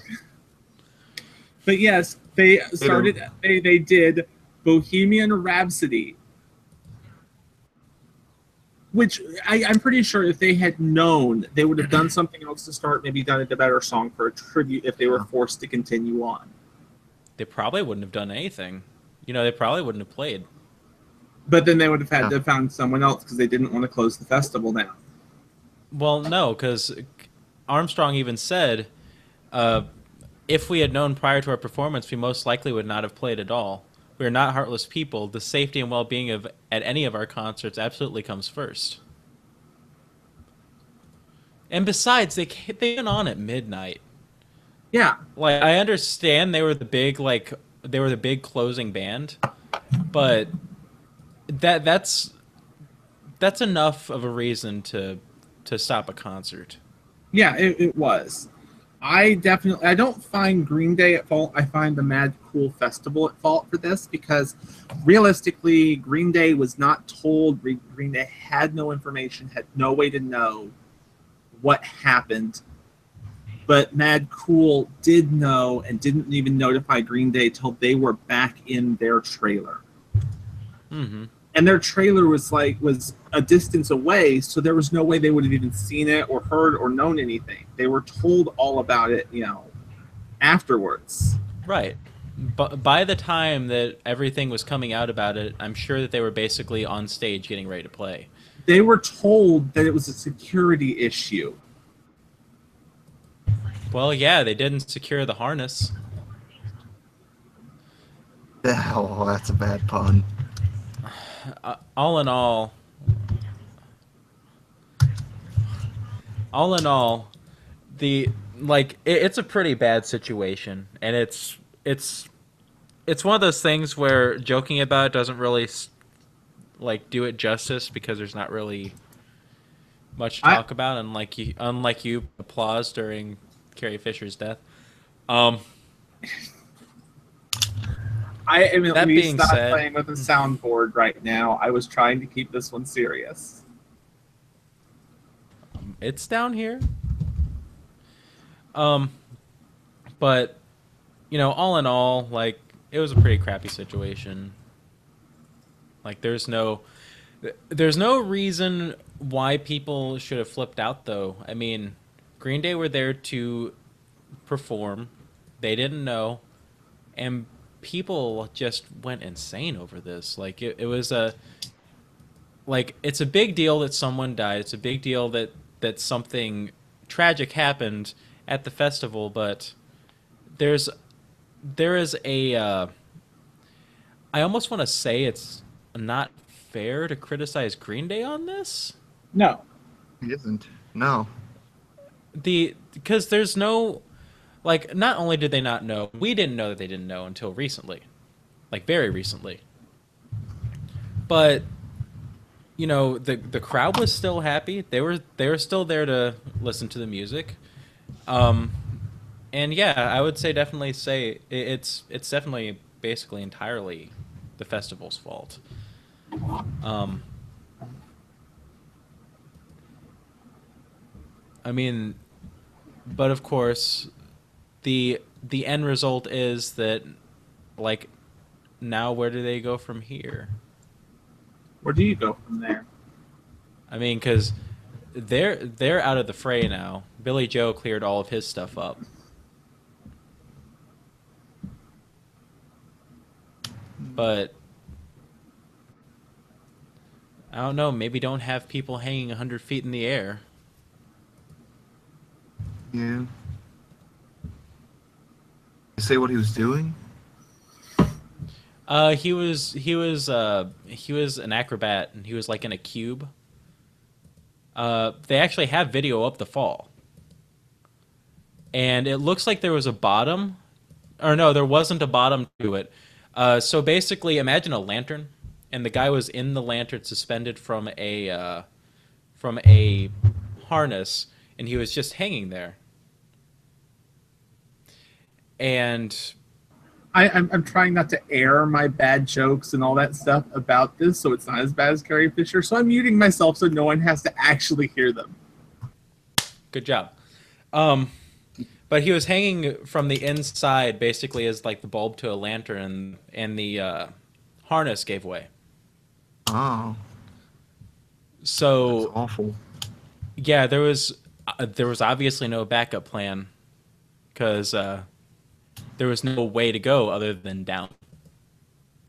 But yes, they started. They did Bohemian Rhapsody, which I'm pretty sure if they had known, they would have done something else to start. Maybe done a better song for a tribute if they were forced to continue on. They probably wouldn't have done anything. You know, they probably wouldn't have played. But then they would have had to have found someone else because they didn't want to close the festival down. Well, no, because Armstrong even said, if we had known prior to our performance, we most likely would not have played at all. We are not heartless people. The safety and well-being at any of our concerts absolutely comes first. And besides, they went on at midnight. Yeah, like I understand they were the big closing band, but that's enough of a reason to stop a concert. Yeah, it was. I don't find Green Day at fault. I find the Mad Cool Festival at fault for this because realistically, Green Day was not told. Green Day had no information, had no way to know what happened. But Mad Cool did know and didn't even notify Green Day till they were back in their trailer. Mm-hmm. And their trailer was a distance away, so there was no way they would have even seen it or heard or known anything. They were told all about it, afterwards. Right. But by the time that everything was coming out about it, I'm sure that they were basically on stage getting ready to play. They were told that it was a security issue. Well, yeah, they didn't secure the harness. Oh, that's a bad pun. All in all, it's a pretty bad situation, and it's one of those things where joking about it doesn't really do it justice because there's not really much to talk about, unlike you applause during Carrie Fisher's death. I am at least not said, playing with a soundboard right now. I was trying to keep this one serious. It's down here. But all in all, it was a pretty crappy situation. There's no There's no reason why people should have flipped out, though. I mean, Green Day were there to perform. They didn't know, and people just went insane over this. Like it was a it's a big deal that someone died. It's a big deal that something tragic happened at the festival, but there's there is a I almost want to say it's not fair to criticize Green Day on this. No. He isn't. No. Because there's no not only did they not know, we didn't know that they didn't know until recently. Like very recently. But the crowd was still happy. They were still there to listen to the music. And yeah, I would definitely say it's definitely basically entirely the festival's fault. I mean, but of course, the end result is that now where do they go from here? Where do you go from there? I mean, because they're out of the fray now. Billy Joe cleared all of his stuff up. But I don't know. Maybe don't have people hanging 100 feet in the air. Yeah. You say what he was doing? He was an acrobat, and he was in a cube. They actually have video of the fall, and it looks like there was a bottom, or no, there wasn't a bottom to it. So basically, imagine a lantern, and the guy was in the lantern, suspended from a harness, and he was just hanging there. And I'm trying not to air my bad jokes and all that stuff about this, so it's not as bad as Carrie Fisher. So I'm muting myself so no one has to actually hear them. Good job. But he was hanging from the inside, basically as the bulb to a lantern, and the harness gave way. Oh. So that's awful. Yeah, there was obviously no backup plan, because there was no way to go other than down.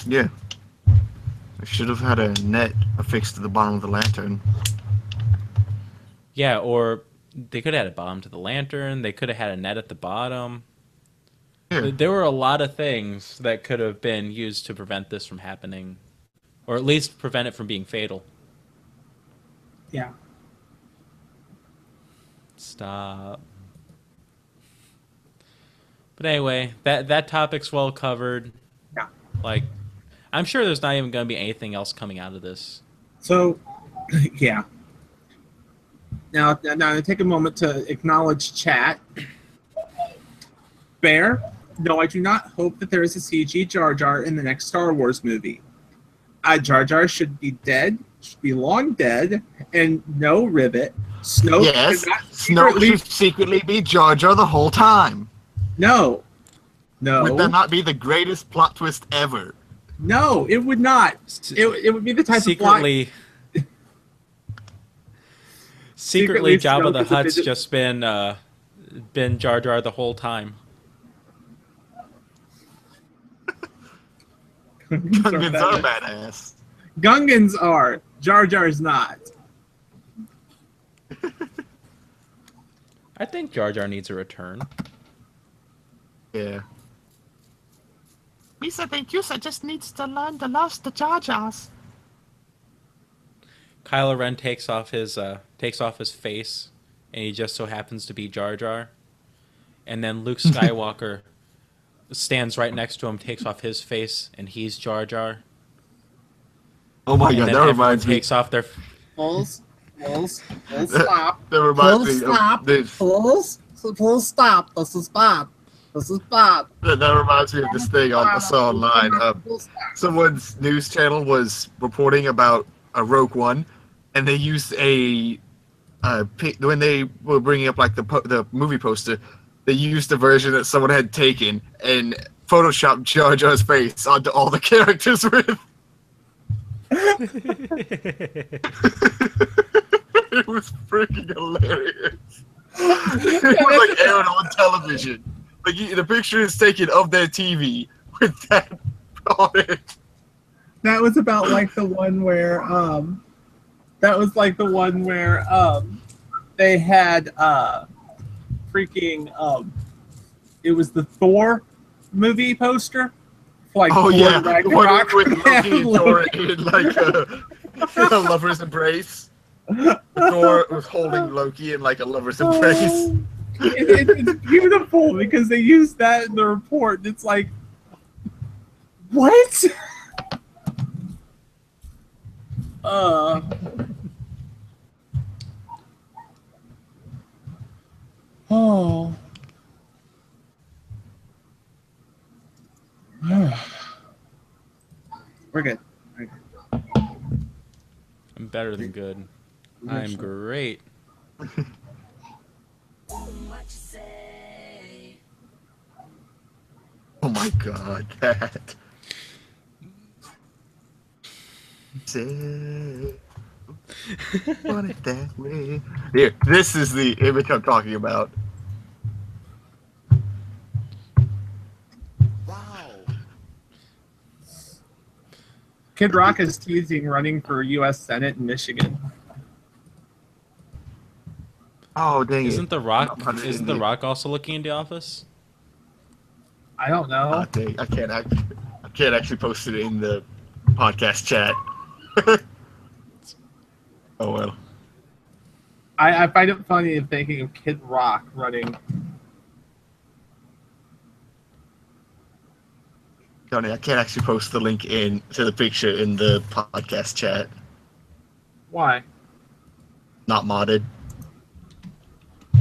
Yeah. I should have had a net affixed to the bottom of the lantern. Yeah, or they could have had a bottom to the lantern. They could have had a net at the bottom. Yeah. There were a lot of things that could have been used to prevent this from happening, or at least prevent it from being fatal. Yeah. Stop. But anyway, that topic's well covered. Yeah. I'm sure there's not even going to be anything else coming out of this. So, yeah. Now take a moment to acknowledge chat. Bear, no, I do not hope that there is a CG Jar Jar in the next Star Wars movie. Jar Jar should be dead, should be long dead, and no Rivet. Snoke should secretly be Jar Jar the whole time. No. Would that not be the greatest plot twist ever? No, it would not. It would be the type of plot. Secretly, Jabba the Hutt's just been Jar Jar the whole time. Gungans are badass. Gungans are. Jar Jar's not. I think Jar Jar needs a return. Yeah. Misa think Yusa just needs to learn to love the Jar Jars. Kylo Ren takes off his face, and he just so happens to be Jar Jar. And then Luke Skywalker stands right next to him, takes off his face, and he's Jar Jar. Oh my god, that reminds me. Takes off their. Pulls, stop. That reminds me of this. Pulls, stop. This is bad. This is bad. That reminds me of this thing I saw online. Someone's news channel was reporting about a Rogue One, and they used when they were bringing up the movie poster, they used the version that someone had taken and photoshopped Jar Jar's face onto all the characters with. It was freaking hilarious. It was like aired on television. Like the picture is taken of their TV with that on it. That was about like the one where they had freaking it was the Thor movie poster. Like Oh Thor yeah, Ragnarok. with Loki and Thor in like a lover's embrace. Thor was holding Loki in like a lover's embrace. It's beautiful because they used that in the report. And it's like, what? Oh. We're good. I'm better than good. I'm great. Oh my god, that. Say, want it that way. Here, this is the image I'm talking about. Kid Rock is teasing running for U.S. Senate in Michigan. Oh dang it! Isn't the Rock also looking into office? I don't know. Oh, dang, I can't actually post it in the podcast chat. Oh well. I find it funny in thinking of Kid Rock running. Johnny, I can't actually post the link in to the picture in the podcast chat. Why? Not modded.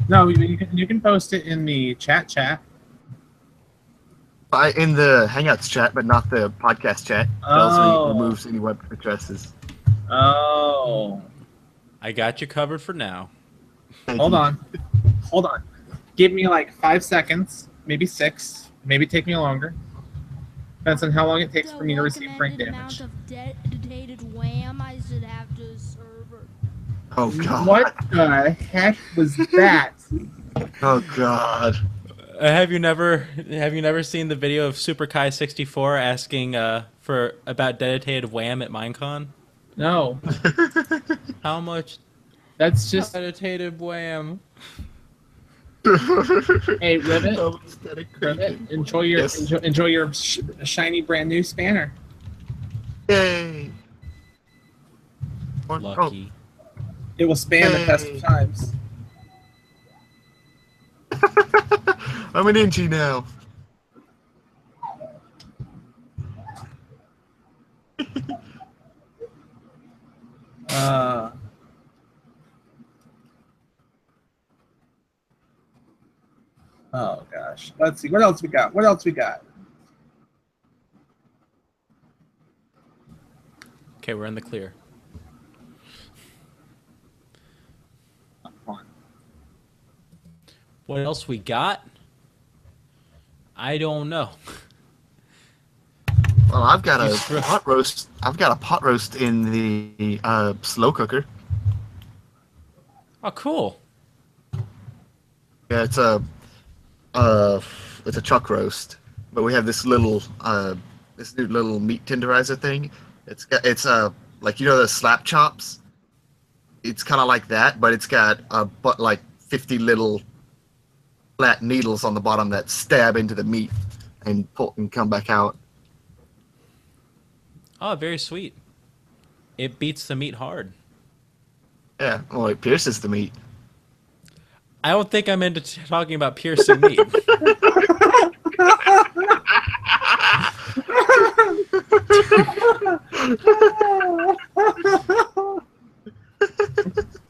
No, you can post it in the chat. In the Hangouts chat, but not the podcast chat. Tells me removes any web addresses. Oh. I got you covered for now. Hold on. Give me like 5 seconds, maybe 6, maybe take me longer. Depends on how long it takes for me to receive brain damage. Amount of dedicated wham I should have to a server. Oh god. What the heck was that? Oh god. Have you never seen the video of Super Kai 64 asking for about dedicated wham at Minecon? No. How much That's just dedicated wham? hey Rivet. Oh, Rivet, enjoy your shiny brand new spanner. Yay. Lucky. It will span the test of times. I'm an Inchi now. Oh gosh. Let's see. What else we got? Okay, we're in the clear. Come on. What else we got? I don't know. Well, I've got a pot roast. I've got a pot roast in the slow cooker. Oh, cool. Yeah, it's a chuck roast, but we have this little this new little meat tenderizer thing. It's like, you know, the slap chops. It's kind of like that, but it's got like 50 little flat needles on the bottom that stab into the meat and pull and come back out. Oh, very sweet. It beats the meat hard. Yeah, well, it pierces the meat. I don't think I'm into talking about piercing meat.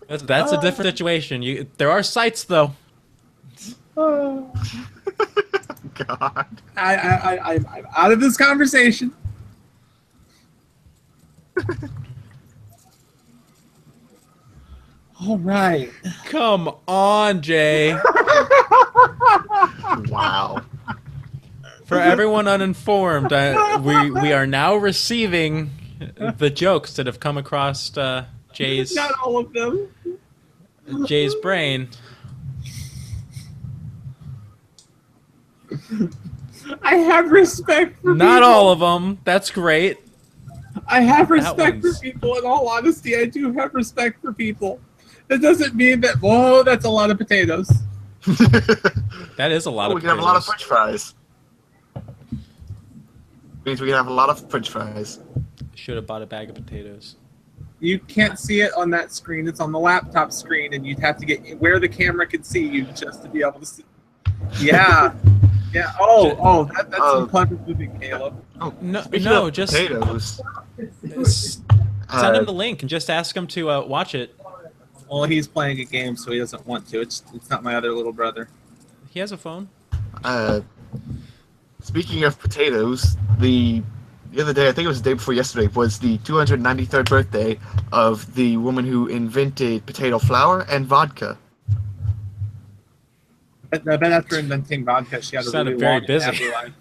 That's a different situation. There are sites though. Oh. God. I'm out of this conversation. All right. Come on, Jay. Wow. For everyone uninformed, we are now receiving the jokes that have come across Jay's Not all of them. brain. I have respect for Not people. all of them. That's great. I have respect for one's- people. In all honesty, I do have respect for people. That doesn't mean that, whoa, that's a lot of potatoes. That is a lot of we can have a lot of potatoes. French fries. Means we can have a lot of French fries. Should have bought a bag of potatoes. You can't see it on that screen. It's on the laptop screen, and you'd have to get where the camera can see you just to be able to see. Yeah. Yeah. That's some clever moving, Caleb. Oh, No, speaking no, of just potatoes. send him the link and just ask him to watch it. Well, he's playing a game, so he doesn't want to. It's not my other little brother. He has a phone. Speaking of potatoes, the other day, I think it was the day before yesterday, was the 293rd birthday of the woman who invented potato flour and vodka. I bet after inventing vodka, she had a Sounded really very long and busy. happy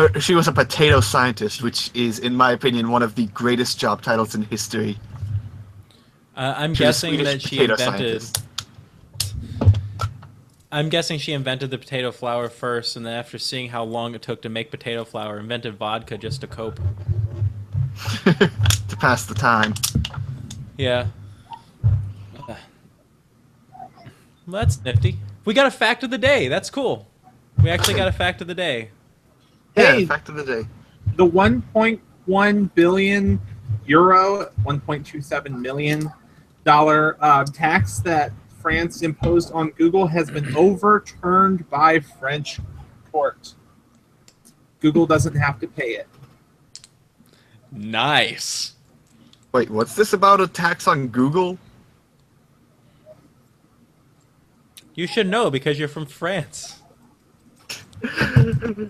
life. She was a potato scientist, which is, in my opinion, one of the greatest job titles in history. I'm She was a guessing Swedish that she potato invented. scientist. I'm guessing she invented the potato flour first, and then after seeing how long it took to make potato flour, invented vodka just to cope. To pass the time. Yeah. Well, that's nifty. We got a fact of the day. That's cool. We actually got a fact of the day. Hey. Yeah, fact of the day. The 1.1 billion euro, $1.27 million tax that France imposed on Google has been overturned by French court. Google doesn't have to pay it. Nice. Wait, what's this about a tax on Google? You should know because you're from France. Okay,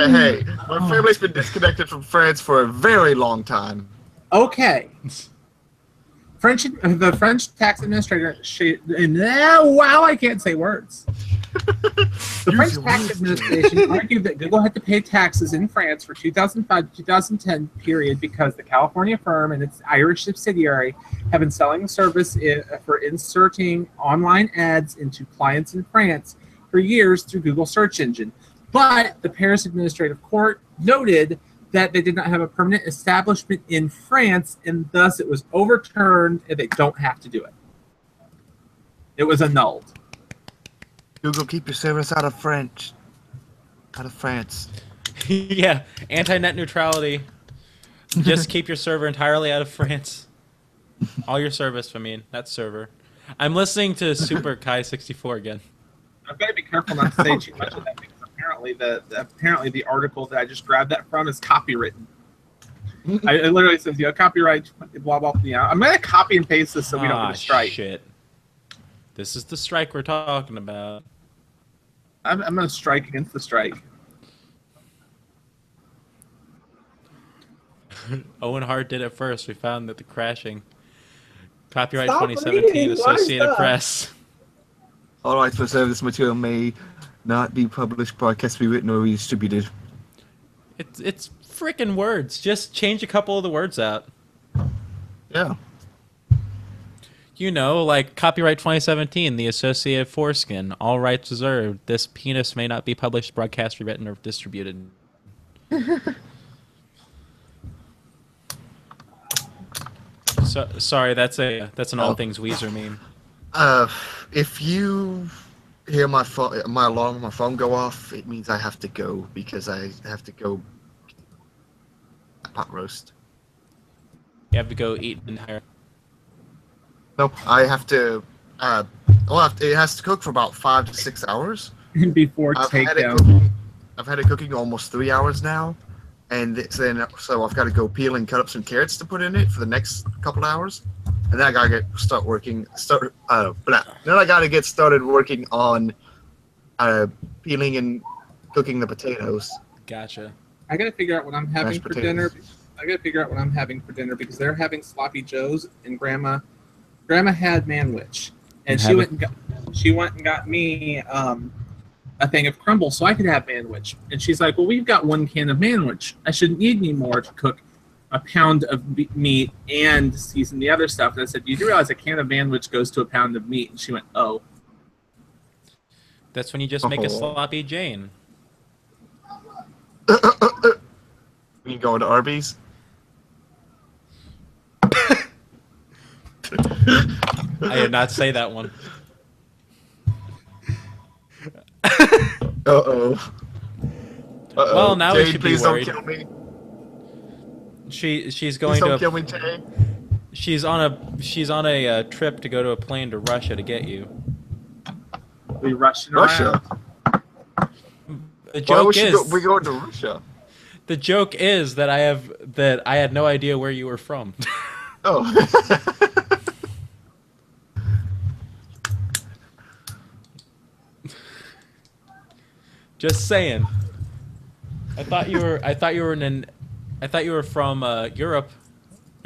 hey, my family's been disconnected from France for a very long time. Okay. The French tax administrator. Wow, I can't say words. The Use French your tax words. administration argued that Google had to pay taxes in France for 2005 to 2010 period because the California firm and its Irish subsidiary have been selling the service for inserting online ads into clients in France for years through Google search engine. But the Paris Administrative Court noted that they did not have a permanent establishment in France, and thus it was overturned, and they don't have to do it. It was annulled. Google, keep your service out of France. Yeah, anti-net neutrality. Just keep your server entirely out of France. All your service, I mean, that server. I'm listening to Super Kai 64 again. I've got to be careful not to say too much of that because apparently the article that I just grabbed that from is copywritten. It literally says, copyright, blah, blah, blah. Yeah, I'm going to copy and paste this so we don't get a strike. Shit. This is the strike we're talking about. I'm going to strike against the strike. Owen Hart did it first. We found that the crashing. Copyright Stop 2017, reading, Associated why Press. All rights reserved. This material may not be published, broadcast, rewritten, or redistributed. It's freaking words. Just change a couple of the words out. Yeah. You know, like copyright 2017, the Associated Foreskin, all rights reserved. This penis may not be published, broadcast, rewritten, or distributed. Sorry, that's an all things Weezer meme. If you hear my alarm on my phone go off, it means I have to go because I have to go pot roast. You have to go eat an entire. No, I have to. It has to cook for about 5 to 6 hours. Before I've had takedown. it cooking almost 3 hours now, and so I've got to go peel and cut up some carrots to put in it for the next couple hours, and then I gotta Then I gotta get started working on peeling and cooking the potatoes. Gotcha. I got to figure out what I'm having Mashed for potatoes. dinner. I got to figure out what I'm having for dinner because they're having sloppy joes, and Grandma had manwich, and she went and got me a thing of crumble so I could have manwich. And she's like, well, we've got 1 can of manwich. I shouldn't need any more to cook a pound of meat and season the other stuff. And I said, you do realize a can of manwich goes to a pound of meat? And she went, oh. That's when you just make a sloppy Jane. You going to Arby's? I did not say that one. Uh-oh. Well, now Jay, we should be please worried. don't kill me. She's going Please don't to. kill me, Jay. She's on a trip to go to a plane to Russia to get you. We rushing Russia? around. The Why joke would is we going to Russia? the joke is that I had no idea where you were from. Oh. Just saying. I thought you were from Europe,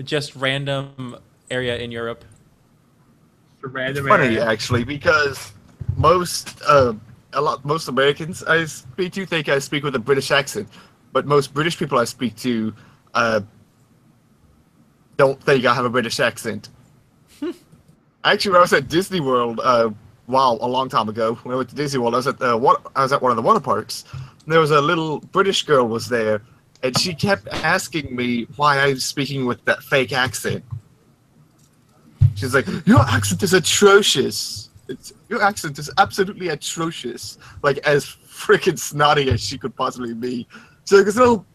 just random area in Europe. Random Funny area. actually, because most Americans I speak to think I speak with a British accent, but most British people I speak to don't think I have a British accent. Actually, when I was at Disney World, a long time ago, when I went to Disney World, I was at one of the water parks. And there was a little British girl was there, and she kept asking me why I was speaking with that fake accent. She's like, "Your accent is atrocious. Your accent is absolutely atrocious." Like as freaking snotty as she could possibly be. So this little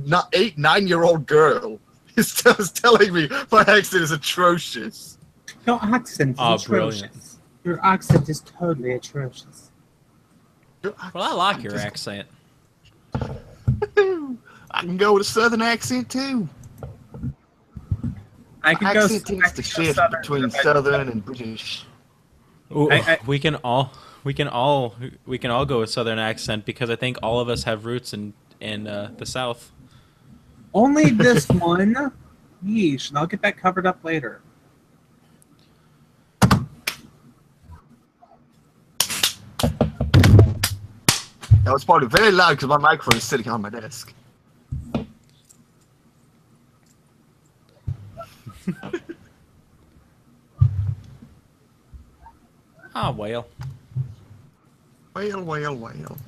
9-year-old girl is telling me my accent is atrocious. Your accent is atrocious. Brilliant. Your accent is totally atrocious. Well, I like your accent. I can go with a southern accent too. I can go. Accent tends to shift between southern and British. Ooh, we can all go with southern accent because I think all of us have roots in the South. Only this one. Yeesh, and I'll get that covered up later. That was probably very loud because my microphone is sitting on my desk. Ah, well. Whale.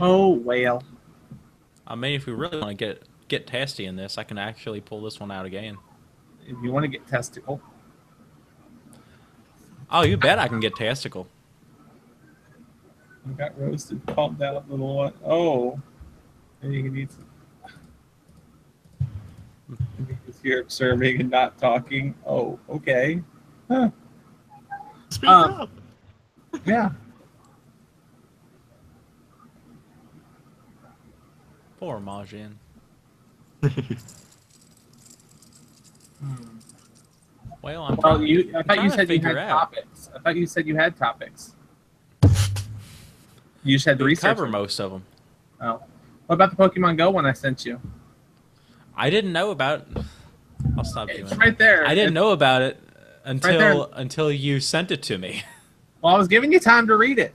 Oh, whale. I mean, if we really want to get testy in this, I can actually pull this one out again. If you want to get testicle. Oh, you bet I can get testicle. You got roasted. Calm down, little one. Oh. Maybe you can eat some. Because you're observing and not talking. Oh, okay. Huh. Speak up. Yeah. Poor Majin. Well, I thought you said you had topics. I thought you said you had topics. You just had to research cover them. most of them. Oh. What about the Pokemon Go one I sent you? I didn't know about. I'll stop doing It's it. right there. I didn't know about it right until you sent it to me. Well, I was giving you time to read it.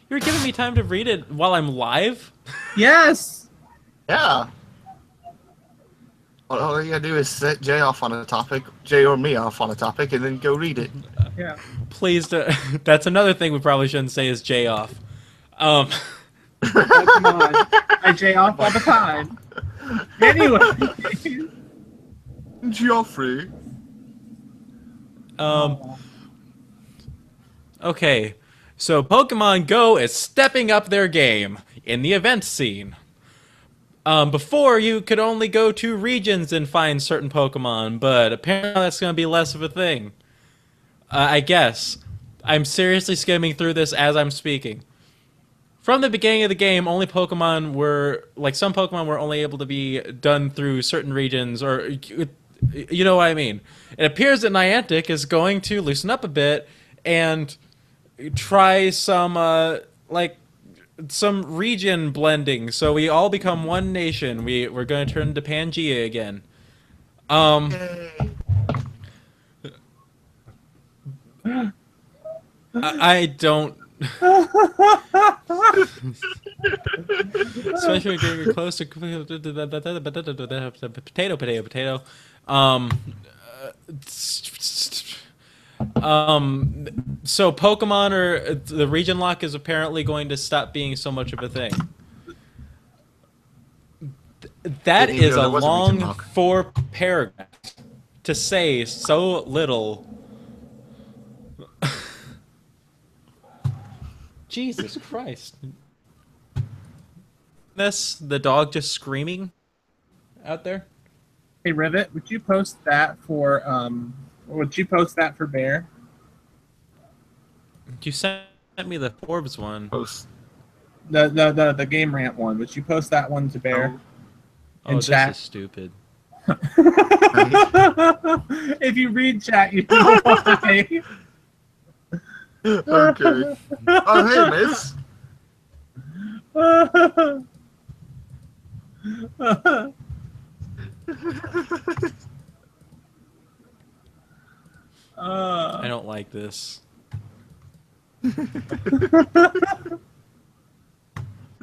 You were giving me time to read it while I'm live? Yes. Yeah. Well, all you gotta do is set Jay off on a topic, Jay or me off on a topic, and then go read it. Yeah. Please, that's another thing we probably shouldn't say is Jay off. Oh, come on. I Jay off all the time. Anyway. Geoffrey. Okay, so Pokemon Go is stepping up their game in the event scene. Before, you could only go to regions and find certain Pokemon, but apparently that's going to be less of a thing. I guess. I'm seriously skimming through this as I'm speaking. From the beginning of the game, only Pokemon were, like, some Pokemon were only able to be done through certain regions, or, you know what I mean. It appears that Niantic is going to loosen up a bit and try some, some region blending, so we all become one nation. We're going to turn into Pangea again. I don't Especially when getting close to potato. Um, so Pokemon or the region lock is apparently going to stop being so much of a thing. That Didn't even is know a there was a region long lock. 4 paragraphs to say so little. Jesus Christ. The dog just screaming out there? Hey Rivet, would you post that for Bear? You sent me the Forbes one. Post. The game rant one. Would you post that one to Bear? No. Oh, In this chat. is stupid. If you read chat, you know why. Okay. Oh, hey, miss. I don't like this. The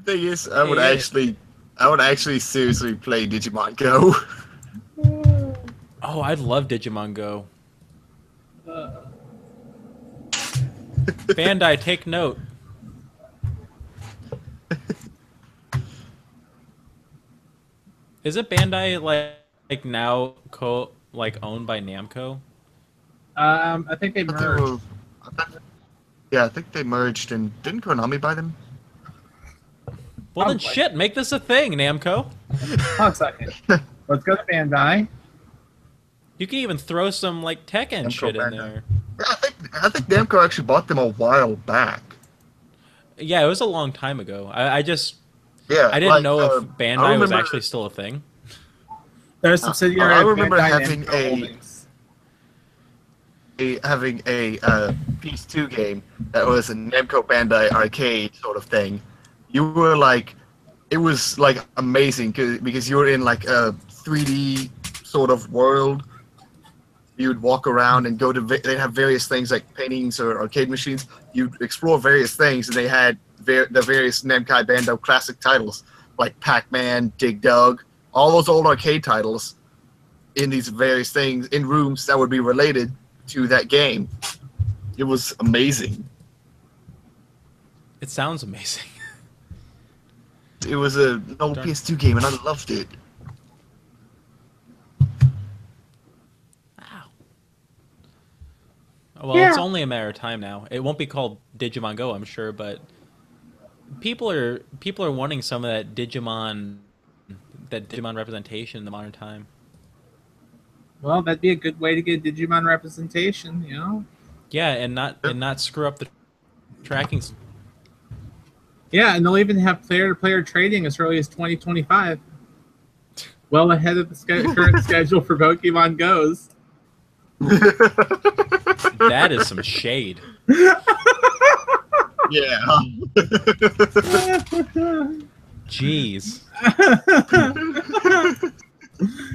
thing is, I would actually seriously play Digimon Go. Oh, I'd love Digimon Go. Bandai, take note. Is it Bandai like now owned by Namco? I think they I think they merged. yeah, I think they merged, and didn't Konami buy them? Well then Probably. shit, make this a thing, Namco. Hold on a second. Let's go to Bandai. You can even throw some like Tekken Namco shit in Bandai. there. Yeah, I think Namco actually bought them a while back. Yeah, it was a long time ago. I Yeah, didn't like, know if I Bandai was remember- actually still a thing. They're a subsidiary I of remember Bandai having Namco a- Holdings. having a PS2 game that was a Namco Bandai arcade sort of thing. You were like, it was like amazing because you were in like a 3D sort of world. You'd walk around and go to. They have various things like paintings or arcade machines. You'd explore various things, and they had the various Namco Bandai classic titles like Pac-Man, Dig Dug, all those old arcade titles in these various things in rooms that would be related to that game. It was amazing. It sounds amazing. It was an old Darn. PS2 game, and I loved it. Well, it's only a matter of time now. It won't be called Digimon Go, I'm sure, but people are wanting some of that Digimon representation in the modern time. Well, that'd be a good way to get Digimon representation, you know? Yeah, and not screw up the tracking. Yeah, and they'll even have player-to-player trading as early as 2025. Well ahead of the current schedule for Pokemon Go's. That is some shade. Yeah. Jeez.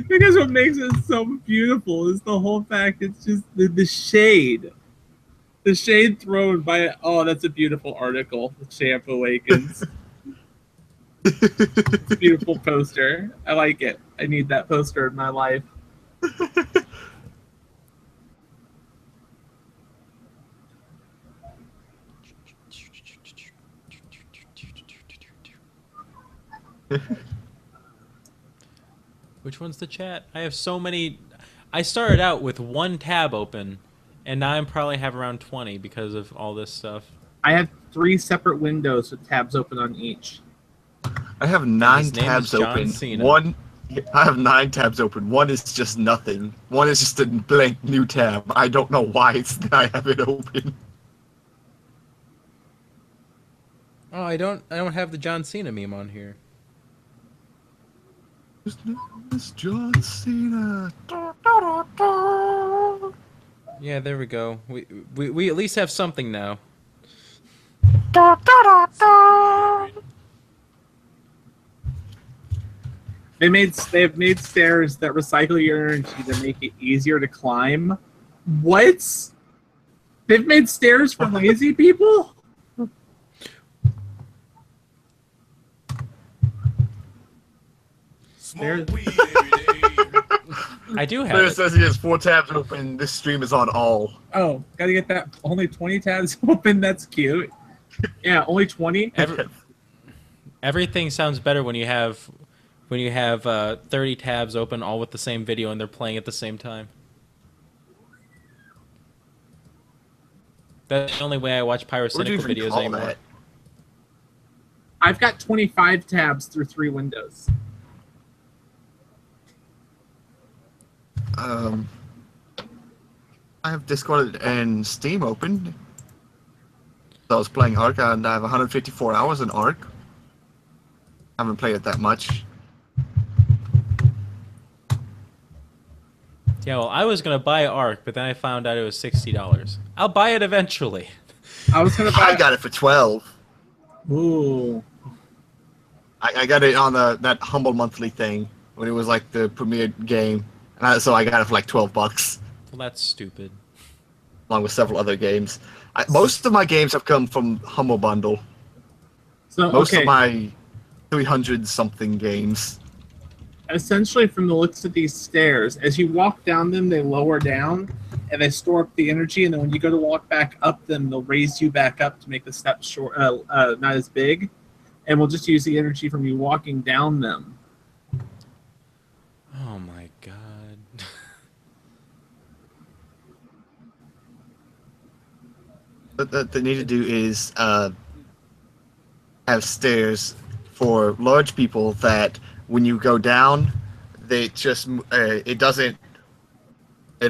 Because what makes it so beautiful is the whole fact it's just the shade. The shade thrown by it. Oh, that's a beautiful article. The Champ Awakens. It's a beautiful poster. I like it. I need that poster in my life. Which one's the chat? I have so many. I started out with one tab open, and now I'm probably have around 20 because of all this stuff. I have 3 separate windows with tabs open on each. I have 9 His name tabs is John open. Cena. I have 9 tabs open. One is just nothing. One is just a blank new tab. I don't know why I have it open. Oh, I don't have the John Cena meme on here. His name is John Cena. Yeah, there we go. We at least have something now. They've made stairs that recycle your energy to make it easier to climb. What? They've made stairs for lazy people? Smoke weed every day. I do have There it. says he has 4 tabs open. This stream is on all. Oh, gotta get that. Only 20 tabs open. That's cute. Yeah, only 20. Everything sounds better when you have 30 tabs open all with the same video and they're playing at the same time. That's the only way I watch What would you pyrocynical even videos call anymore. that? I've got 25 tabs through 3 windows. I have Discord and Steam open. So I was playing Ark, and I have 154 hours in Ark. Haven't played it that much. Yeah, well, I was gonna buy Ark, but then I found out it was $60. I'll buy it eventually. I was gonna I buy. got it for 12. Ooh. I got it on that Humble Monthly thing when it was like the premier game, and so I got it for like $12, Well, that's stupid. along with several other games. Most of my games have come from Humble Bundle. So Most okay. of my 300 something games. Essentially, from the looks of these stairs, as you walk down them, they lower down and they store up the energy. And then when you go to walk back up them, they'll raise you back up to make the steps short, not as big. And we'll just use the energy from you walking down them. Oh my god. What they need to do is have stairs for large people that when you go down, they just it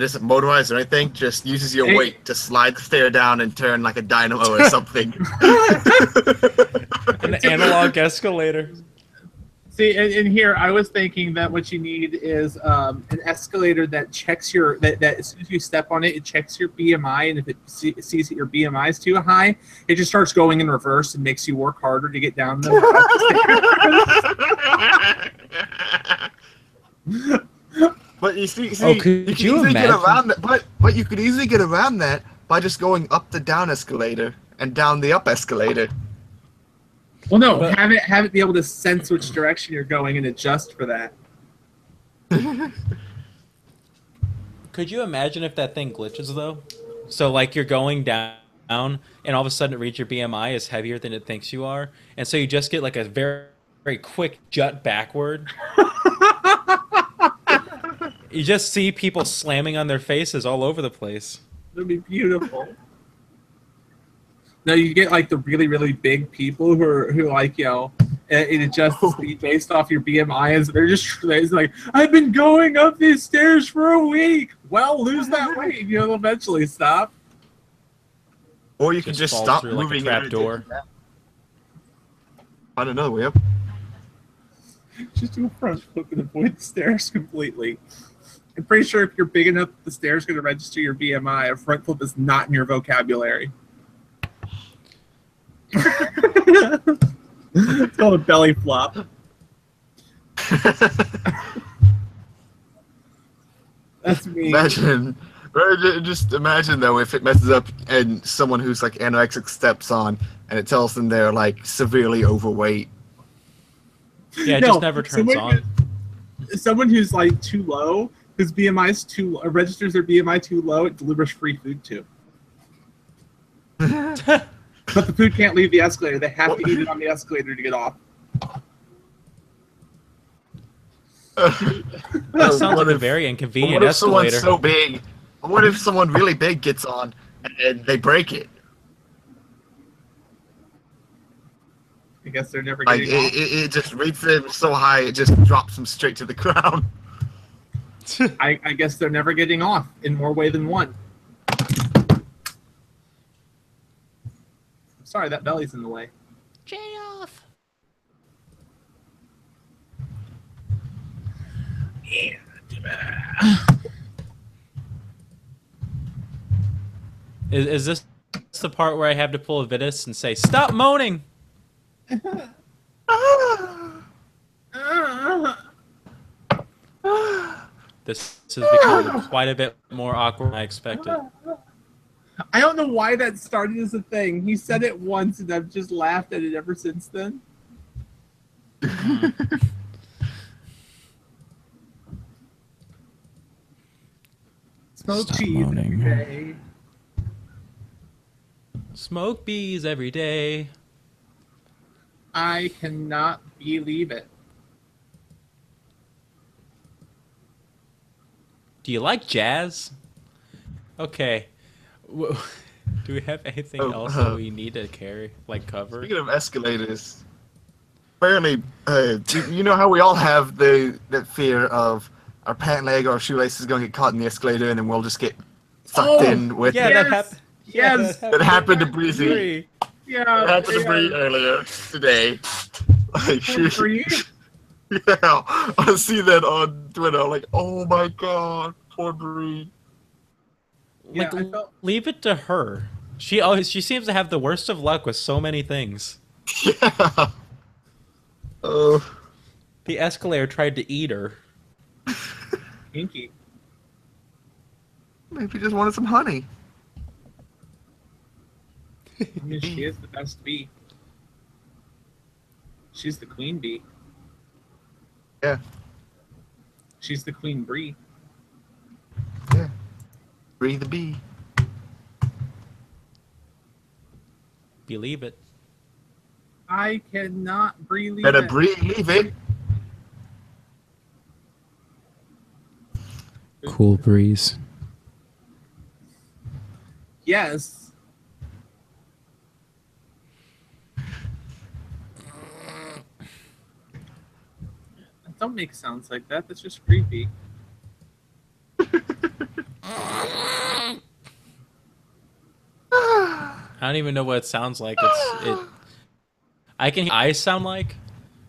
isn't motorized or anything. Just uses your weight to slide the stair down and turn like a dynamo or something. An analog escalator. See, and here I was thinking that what you need is an escalator that checks your that as soon as you step on it, it checks your BMI, and if it sees that your BMI is too high, it just starts going in reverse and makes you work harder to get down them. But you see, Oh, could you can you easily get imagine? around that. But you could easily get around that by just going up the down escalator and down the up escalator. Well, no, But- have it be able to sense which direction you're going and adjust for that. Could you imagine if that thing glitches though? So like you're going down and all of a sudden it reads your BMI is heavier than it thinks you are, and so you just get like a very, very quick jut backward. You just see people slamming on their faces all over the place. That'd be beautiful. No, you get like the really, really big people who like, you know, it adjusts the speed based off your BMI, and they're just like, I've been going up these stairs for a week. Well, lose that weight, you know, they'll eventually stop. Or you can just falls stop through like a moving. trap and door. Find another way up. Just do a front flip and avoid the stairs completely. I'm pretty sure if you're big enough, the stairs going to register your BMI. A front flip is not in your vocabulary. It's called a belly flop. That's me. Imagine, just imagine though if it messes up and someone who's like anorexic steps on and it tells them they're like severely overweight. Yeah, it just never turns on. Someone who's like too low, whose BMI is too registers their BMI too low, it delivers free food to. But the food can't leave the escalator. They have to eat it on the escalator to get off. That sounds like a very inconvenient What if someone's escalator. so big? What if someone really big gets on and they break it? I guess they're never Like getting off. it just reads them so high it just drops them straight to the ground. I guess they're never getting off in more way than one. Sorry, that belly's in the way. Jay off. Is this the part where I have to pull a Vitus and say, "Stop moaning"? This has become quite a bit more awkward than I expected. I don't know why that started as a thing. He said it once, and I've just laughed at it ever since then. Smoke Stop cheese every moaning. day. Smoke bees every day. I cannot believe it. Do you like jazz? Okay. Do we have anything Oh, else that we need to cover? Speaking of escalators, apparently, you know how we all have that fear of our pant leg or shoelace is going to get caught in the escalator and then we'll just get sucked in with yeah, it. that Yes! happened. Yes! That happened to Breezy. Yeah. It happened to Bree earlier today. Like, Bree? yeah, I see that on Twitter. I'm like, oh my god, poor Bree. Yeah, Like, I felt- leave it to her. She seems to have the worst of luck with so many things. Yeah. Oh. The escalator tried to eat her. Kinky. Maybe just wanted some honey. I mean, she is the best bee. She's the queen bee. Yeah. She's the queen bee. Yeah. Bree the bee. Believe it. I cannot believe Better it. believe it. Cool breeze. Yes. Don't make sounds like that. That's just creepy. I don't even know what it sounds like. I can hear I sound like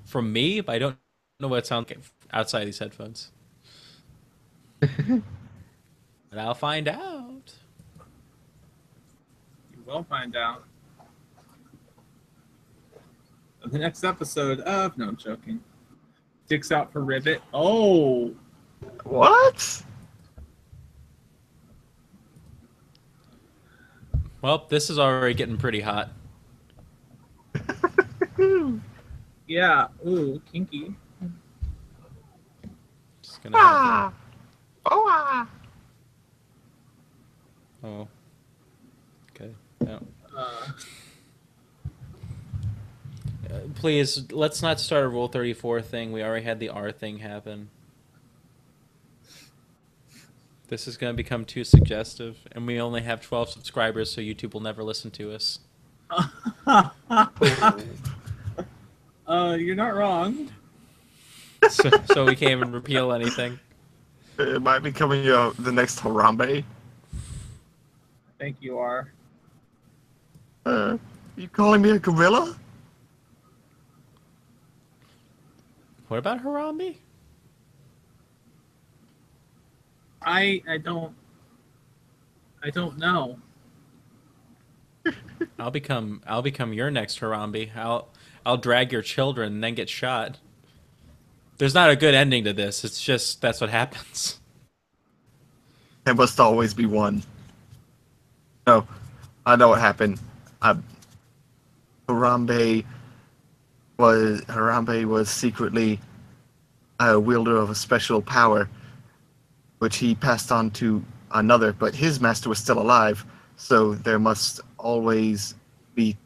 from me, but I don't know what it sounds like outside these headphones. But I'll find out. You will find out. On the next episode of No, I'm joking. Dicks out for Ribbit. Oh, What? Well, this is already getting pretty hot. yeah. Ooh, kinky. Just gonna have Ah. Oh, ah. to- Oh. Okay. No. Please, let's not start a Rule 34 thing. We already had the R thing happen. This is going to become too suggestive, and we only have 12 subscribers, so YouTube will never listen to us. You're not wrong. So we can't even repeal anything. It might be coming the next Harambe. I think you are. You calling me a gorilla? What about Harambe? I don't know. I'll become your next Harambe. I'll drag your children and then get shot. There's not a good ending to this. It's just that's what happens. There must always be one. No, I know what happened. Harambe was secretly a wielder of a special power, which he passed on to another, but his master was still alive, so there must always be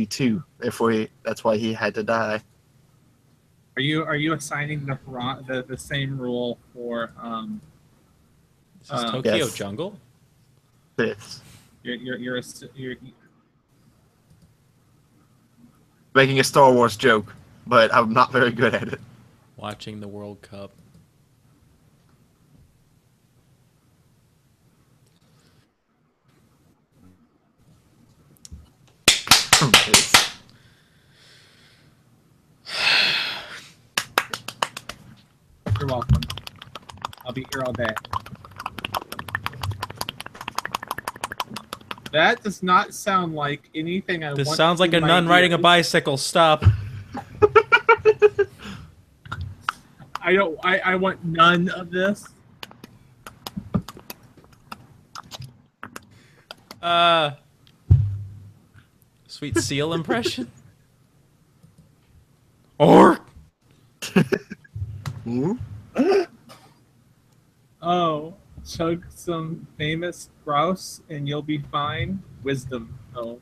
two. Therefore, that's why he had to die. Are you assigning the same rule for This is Tokyo Yes. Jungle? This. you're Making a Star Wars joke, but I'm not very good at it. Watching the World Cup. You're welcome. I'll be here all day. That does not sound like anything I This want sounds like in a my nun riding a ears. bicycle. Stop. I want none of this. Sweet seal impression. Or Hmm? Oh. Chug some famous grouse and you'll be fine. Wisdom. Oh.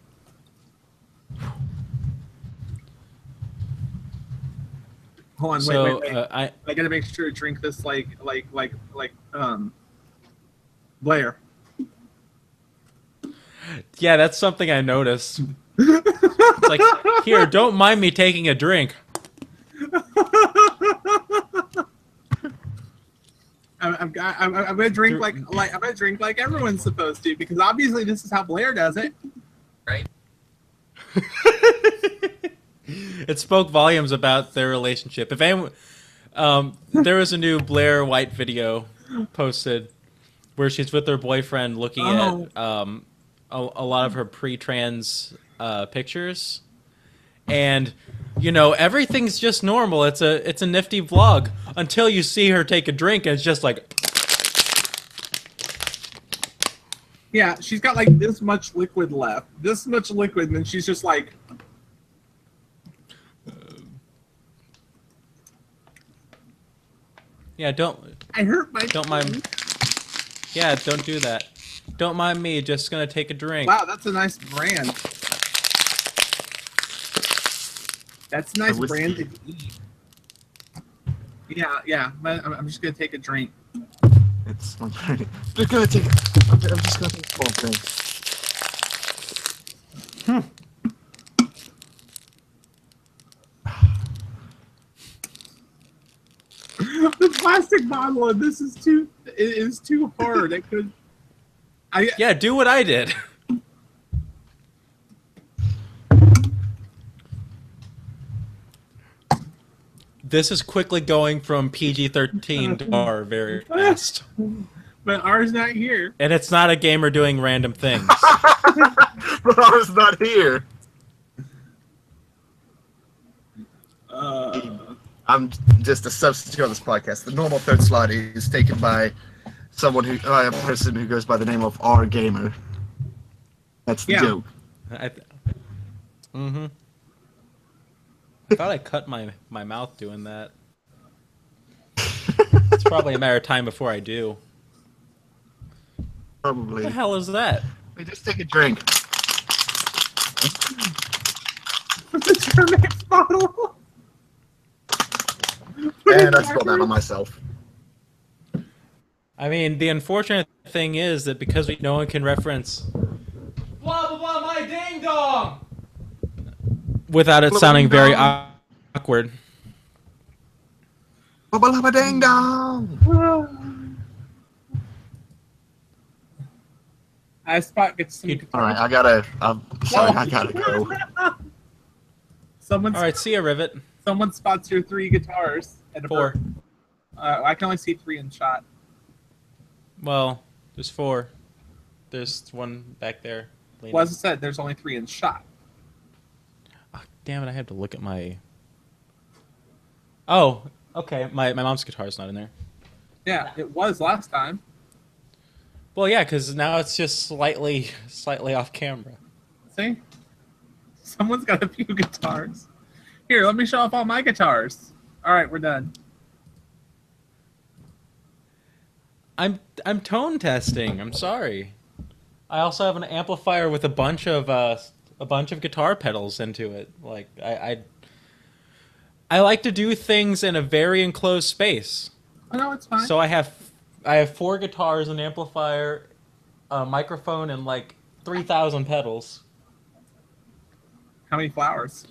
Hold on, So wait. I gotta make sure to drink this like Blair. yeah, that's something I noticed. It's like, here, don't mind me taking a drink. I'm gonna drink I'm gonna drink like everyone's supposed to, because obviously this is how Blair does it. Right? It spoke volumes about their relationship. If anyone, there was a new Blair White video posted where she's with her boyfriend looking at a lot of her pre-trans pictures, and you know, everything's just normal. It's a nifty vlog until you see her take a drink and it's just like, yeah, she's got like this much liquid left, and then she's just like. yeah, I hurt my. don't mind. Yeah, don't do that. Don't mind me. Just gonna take a drink. Wow, that's a nice brand. That's a nice brand to eat. Yeah. I'm just gonna take a drink. It's I'm just gonna take a small drink. The plastic bottle of this is too hard. Yeah, do what I did. This is quickly going from PG-13 to R very fast. But R's not here. And it's not a gamer doing random things. But R's not here. I'm just a substitute on this podcast. The normal third slot is taken by a person who goes by the name of R-Gamer. That's the joke. I thought I cut my mouth doing that. It's probably a matter of time before I do. Probably. What the hell is that? Wait, just take a drink. The Germex bottle. And I spilled that on myself. I mean, the unfortunate thing is that because no one can reference blah blah blah my ding dong without it sounding very awkward. Bubba ding dong. I spot gets some. All right, I gotta go. All right, see ya, Rivet. Someone spots your 3 guitars and a 4. bird. I can only see 3 in shot. Well, there's 4. There's one back there. Well, as I said, there's only 3 in shot. Oh, damn it! I have to look at my. Oh, okay. My mom's guitar's not in there. Yeah, it was last time. Well, yeah, because now it's just slightly off camera. See? Someone's got a few guitars. Here, let me show off all my guitars. All right, we're done. I'm tone testing. I'm sorry. I also have an amplifier with a bunch of guitar pedals into it. Like I like to do things in a very enclosed space. Oh no, it's fine. So I have 4 guitars, an amplifier, a microphone, and like 3,000 pedals. How many flowers?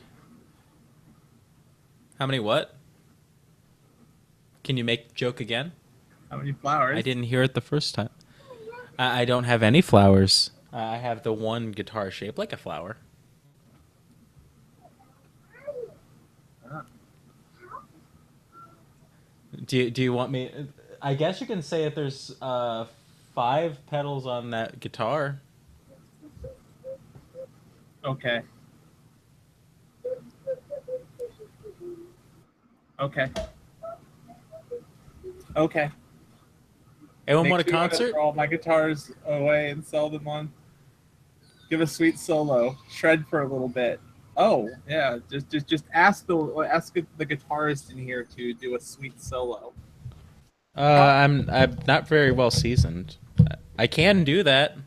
How many what? Can you make the joke again? How many flowers? I didn't hear it the first time. I don't have any flowers. I have the one guitar shaped like a flower. Do you want me? I guess you can say that there's 5 pedals on that guitar. Okay. Okay. Okay. Anyone want a Makes me wanna concert? throw all my guitars away and sell them on. Give a sweet solo. Shred for a little bit. Oh yeah, just ask the guitarist in here to do a sweet solo. I'm not very well seasoned. I can do that.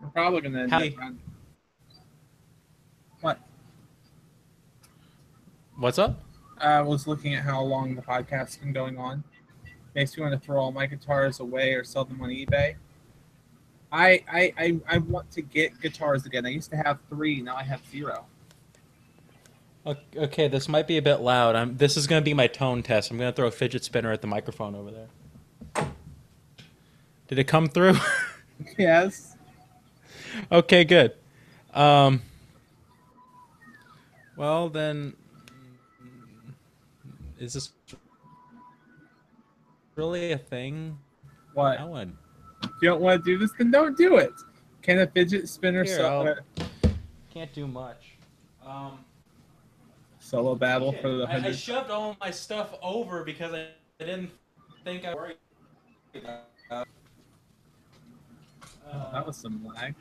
We're probably gonna end How- up around. What? What's up? I was looking at how long the podcast's been going on. Makes me want to throw all my guitars away or sell them on eBay. I want to get guitars again. I used to have 3, now I have 0. Okay, this might be a bit loud. This is going to be my tone test. I'm going to throw a fidget spinner at the microphone over there. Did it come through? Yes. Okay, good. Well then, is this really a thing? What? I want. If you don't want to do this, then don't do it. Can a fidget spinner Here, can't do much. solo battle Okay, for the I 100? shoved all my stuff over because I didn't think I worried about. Oh, that was some lag.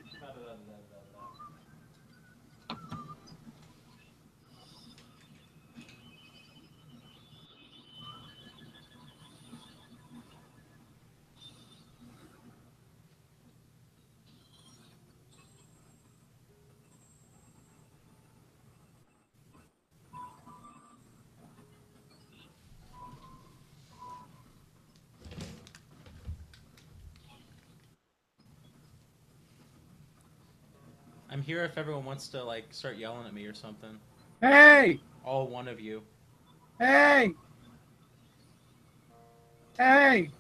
I'm here if everyone wants to like start yelling at me or something. Hey! All one of you. Hey! Hey!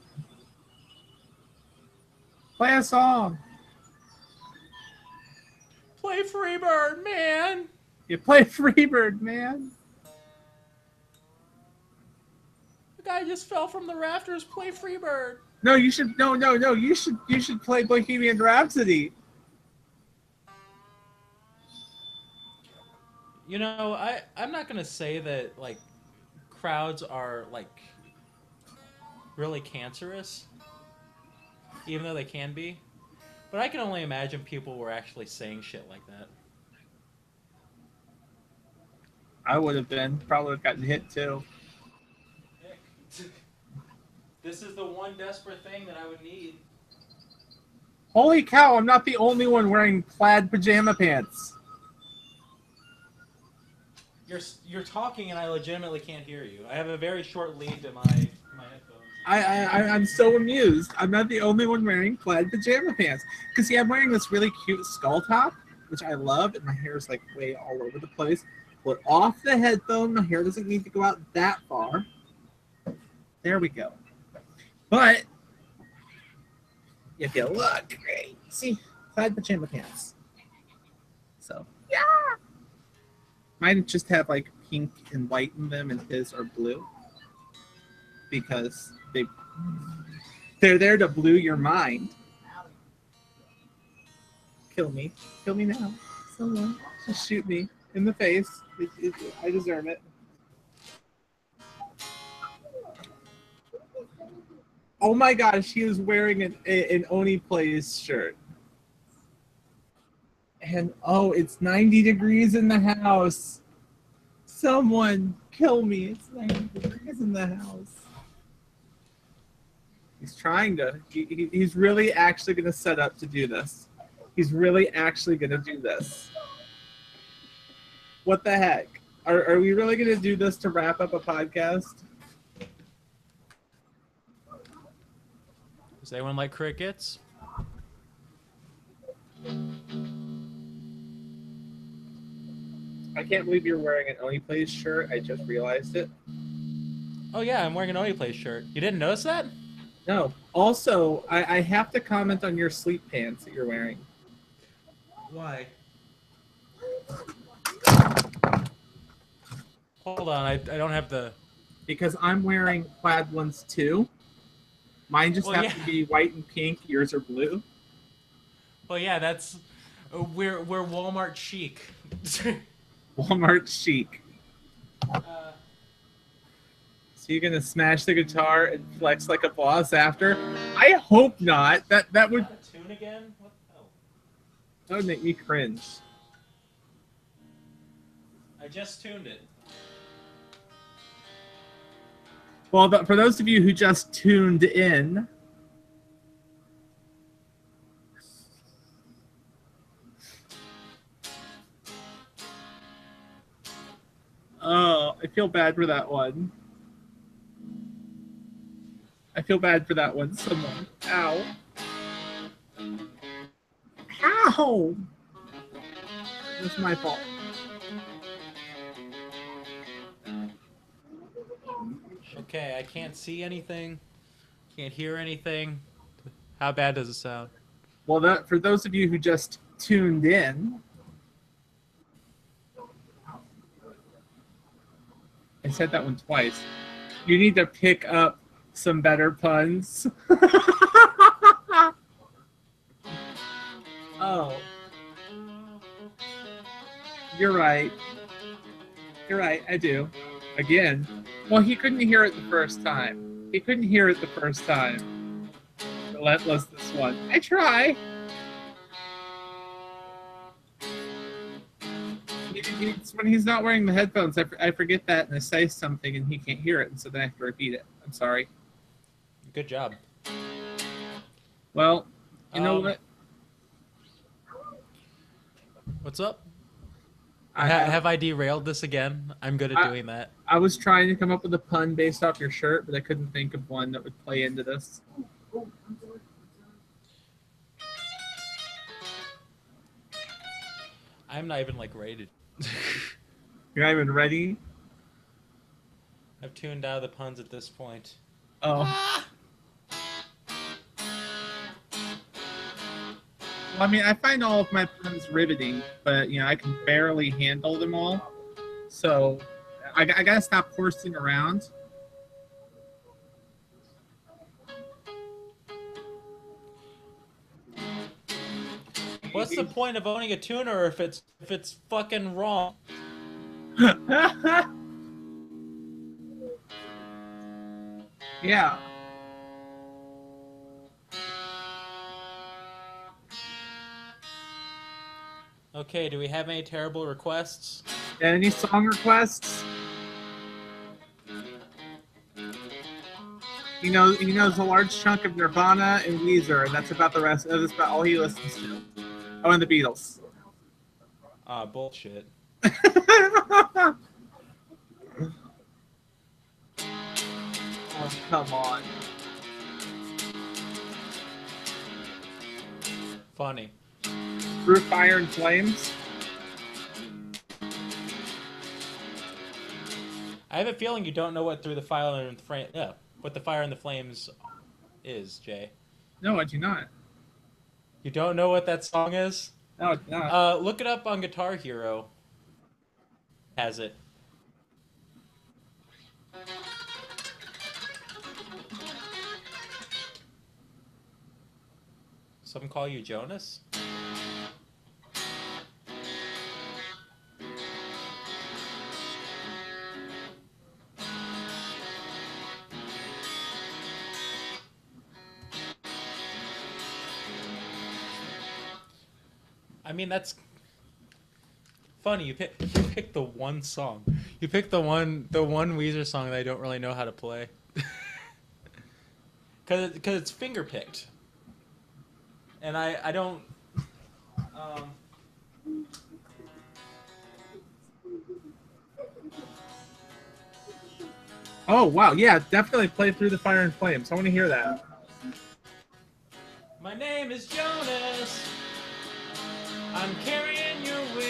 Play a song. Play Freebird, man. You play Freebird, man. The guy just fell from the rafters. Play Freebird. No, you should. No. You should play Bohemian Rhapsody. You know, I'm not gonna say that like crowds are like really cancerous, even though they can be. But I can only imagine people were actually saying shit like that. I would have been. Probably would have gotten hit too. This is the one desperate thing that I would need. Holy cow! I'm not the only one wearing plaid pajama pants. You're talking and I legitimately can't hear you. I have a very short lead to my headphones. I'm so amused. I'm not the only one wearing plaid pajama pants. Because, see, I'm wearing this really cute skull top, which I love, and my hair is, like, way all over the place. Put off the headphone. My hair doesn't need to go out that far. There we go. But, if you look, great. See, plaid pajama pants. So, yeah. Mine just have, like, pink and white in them, and his are blue. Because they're there to blue your mind. Kill me now. Someone just shoot me in the face. I deserve it. Oh my gosh, he is wearing an Oni Plays shirt. And oh, it's 90 degrees in the house. Someone kill me. It's 90 degrees in the house. He's trying to. He's really actually going to set up to do this. He's really actually going to do this. What the heck? Are we really going to do this to wrap up a podcast? Does anyone like crickets? I can't believe you're wearing an Oni Plays shirt. I just realized it. Oh yeah, I'm wearing an Oni Play shirt. You didn't notice that? No. Also, I have to comment on your sleep pants that you're wearing. Why? Hold on, I don't have the... Because I'm wearing plaid ones too. Mine just have to be white and pink. Yours are blue. Well, yeah, that's... We're Walmart chic. Walmart chic. So you're gonna smash the guitar and flex like a boss after? I hope not. That would... Tune again? What the hell? That would make me cringe. I just tuned it. Well, for those of you who just tuned in, oh, I feel bad for that one. I feel bad for that one. Someone. Ow. Ow! That's my fault. Okay, I can't see anything. Can't hear anything. How bad does it sound? Well, for those of you who just tuned in, I said that one twice. You need to pick up some better puns. Oh. You're right. You're right, I do. Again. Well, he couldn't hear it the first time. He couldn't hear it the first time. Relentless, this one. I try. When he's not wearing the headphones, I forget that and I say something and he can't hear it, and so then I have to repeat it. I'm sorry. Good job. Well, you know what? What's up? Have I derailed this again? I'm good at doing that. I was trying to come up with a pun based off your shirt, but I couldn't think of one that would play into this. I'm not even like rated. You're not even ready? I've tuned out the puns at this point. Oh. Well, I mean, I find all of my puns riveting, but, you know, I can barely handle them all. So, I gotta stop horsing around. What's the point of owning a tuner if it's fucking wrong? Yeah. Okay, do we have any terrible requests? Any song requests? He knows a large chunk of Nirvana and Weezer, and that's about the rest. That's about all he listens to. Oh, and the Beatles. Bullshit. Oh, come on. Funny. Through Fire and Flames. I have a feeling you don't know what Through the Fire and the Flame. Yeah, what the Fire and the Flames is, Jay. No, I do not. You don't know what that song is? No, I do not. Look it up on Guitar Hero. Has it. Some call you Jonas? I mean, that's funny. You pick the one song. You pick the one Weezer song that I don't really know how to play. Cause it's finger picked. And I don't Oh, wow. Yeah, definitely play Through the Fire and Flames. I want to hear that. My name is Jonas. I'm carrying your will.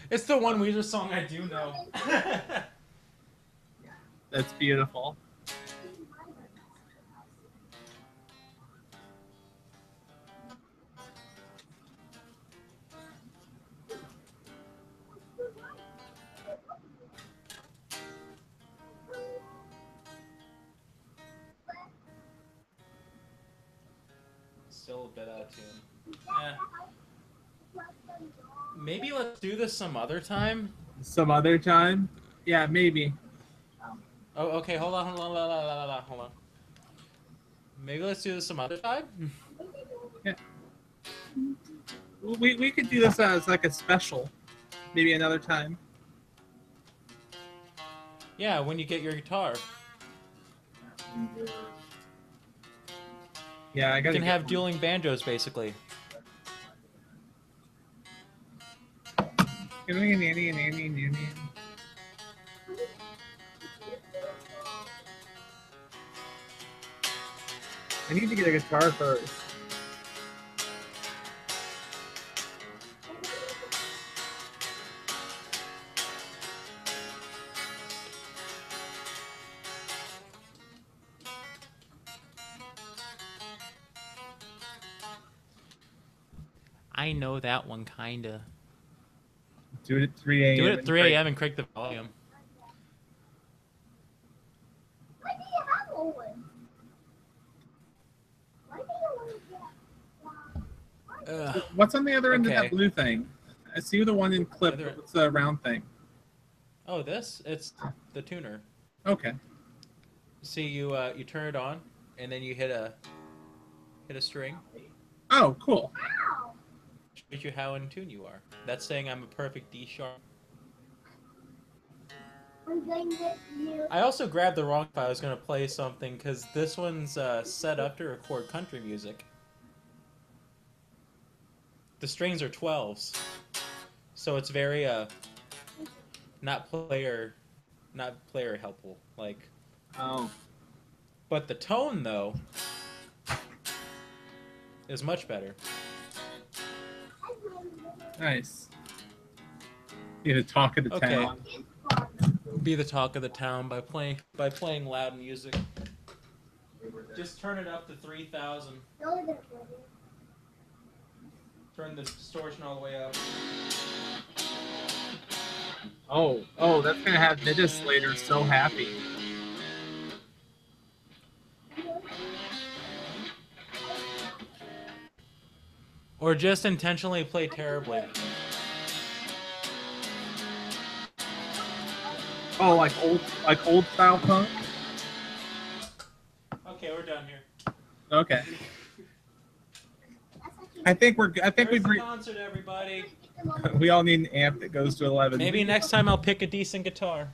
It's the one Weezer song I do know. That's beautiful. Still a bit out of tune. Maybe let's do this some other time. Some other time? Yeah, maybe. Oh, okay. Hold on. Maybe let's do this some other time. Yeah. We could do this as like a special, maybe another time. Yeah, when you get your guitar, Yeah, I you gotta can get have one. dueling banjos, basically. I need to get a guitar first. I know that one, kinda. Do it at 3 Do it a.m. at and 3 break. a.m. and crank the volume. Ugh. What's on the other end of that Okay. blue thing? I see the one in clip. Other- What's the round thing? Oh, this? It's the tuner. Okay. See, you turn it on, and then you hit a string. Oh, cool. Shows you how in tune you are. That's saying I'm a perfect D sharp. I also grabbed the wrong file. I was gonna play something because this one's set up to record country music. The strings are 12s, so it's very not player helpful. Like, Oh. but the tone though is much better. Nice. Be the talk of the Okay. town. Be the talk of the town by playing loud music. Just turn it up to 3,000. Turn the distortion all the way up. Oh, that's gonna have Midis later so happy. Or just intentionally play terribly. Oh, like old style punk. Okay, we're done here. Okay. I think we There's the concert, everybody. we all need an amp that goes to 11. Maybe next time I'll pick a decent guitar.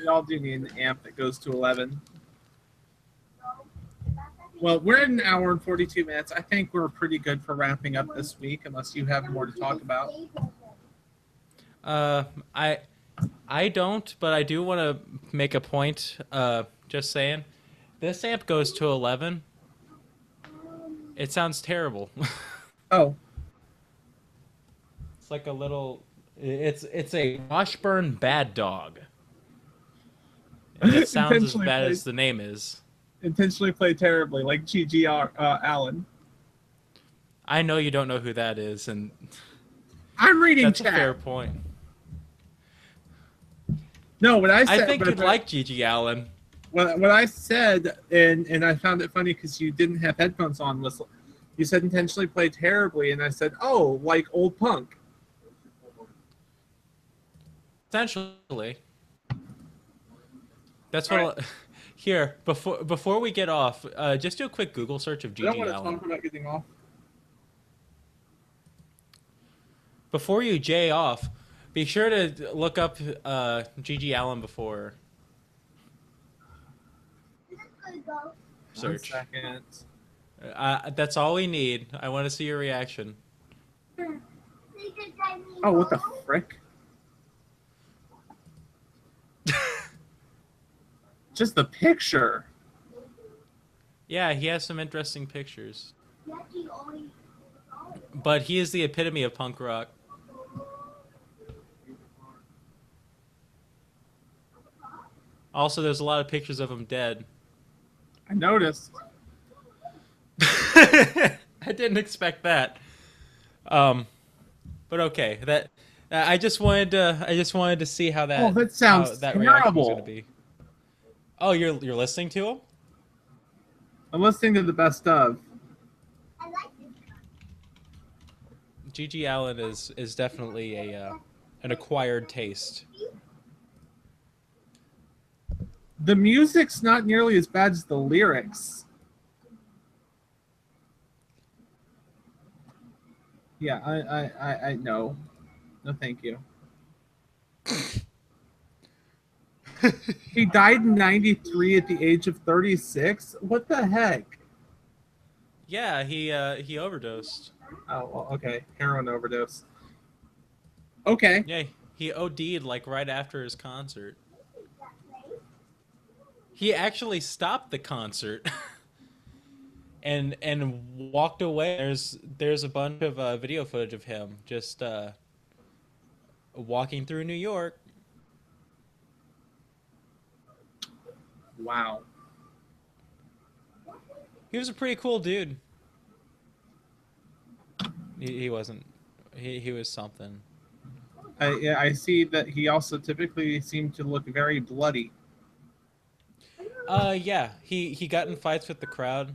We all do need an amp that goes to 11. Well, we're at an hour and 42 minutes. I think we're pretty good for wrapping up this week, unless you have more to talk about. I don't, but I do want to make a point. Just saying, this amp goes to 11. It sounds terrible. Oh, It's like a little. It's a Washburn Bad Dog. And it sounds as Intentionally bad played- as the name is. intentionally play terribly, like GG Allen. I know you don't know who that is, and I'm reading that's a chat. fair point. No, what I said. I think but- you'd like Gigi Allen. What I said, and I found it funny because you didn't have headphones on. Was you said intentionally play terribly, and I said, oh, like old punk. Essentially. That's what. All right. Here, before we get off, just do a quick Google search of I don't Gigi want to Allen. talk about getting off. Before you jay off, be sure to look up Gigi Allen before search. 1 second. That's all we need. I want to see your reaction. Oh, what the frick? Just the picture. Yeah, he has some interesting pictures. But he is the epitome of punk rock. Also, there's a lot of pictures of him dead. I noticed. I didn't expect that. But okay, that I just wanted to see how that. Oh, that sounds how that reaction was terrible. gonna be. Oh, you're listening to him? I'm listening to the best of. Gigi Allen is definitely an acquired taste. The music's not nearly as bad as the lyrics. Yeah, I no. No, thank you. He died in 93 at the age of 36? What the heck? Yeah, he overdosed. Oh, well, okay. Heroin overdose. Okay. Yeah, he OD'd like right after his concert. He actually stopped the concert and walked away. There's a bunch of video footage of him just walking through New York. Wow. He was a pretty cool dude. He wasn't. He was something. Yeah, I see that he also typically seemed to look very bloody. Yeah. He got in fights with the crowd.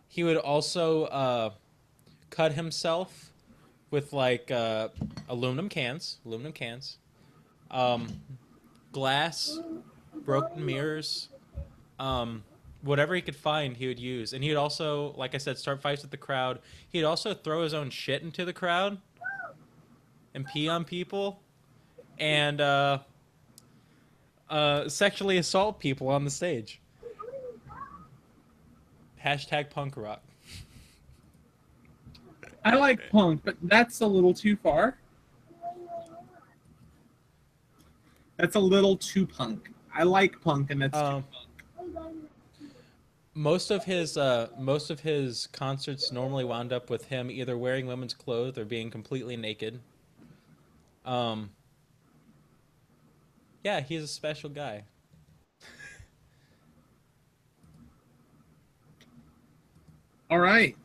He would also cut himself with like aluminum cans, um, glass, broken mirrors, whatever he could find, he would use. And he'd also, like I said, start fights with the crowd. He'd also throw his own shit into the crowd and pee on people, and sexually assault people on the stage. Hashtag punk rock. I like punk, but that's a little too far. That's a little too punk. I like punk, and that's too punk. Most of his concerts normally wound up with him either wearing women's clothes or being completely naked. Yeah, he's a special guy. All right.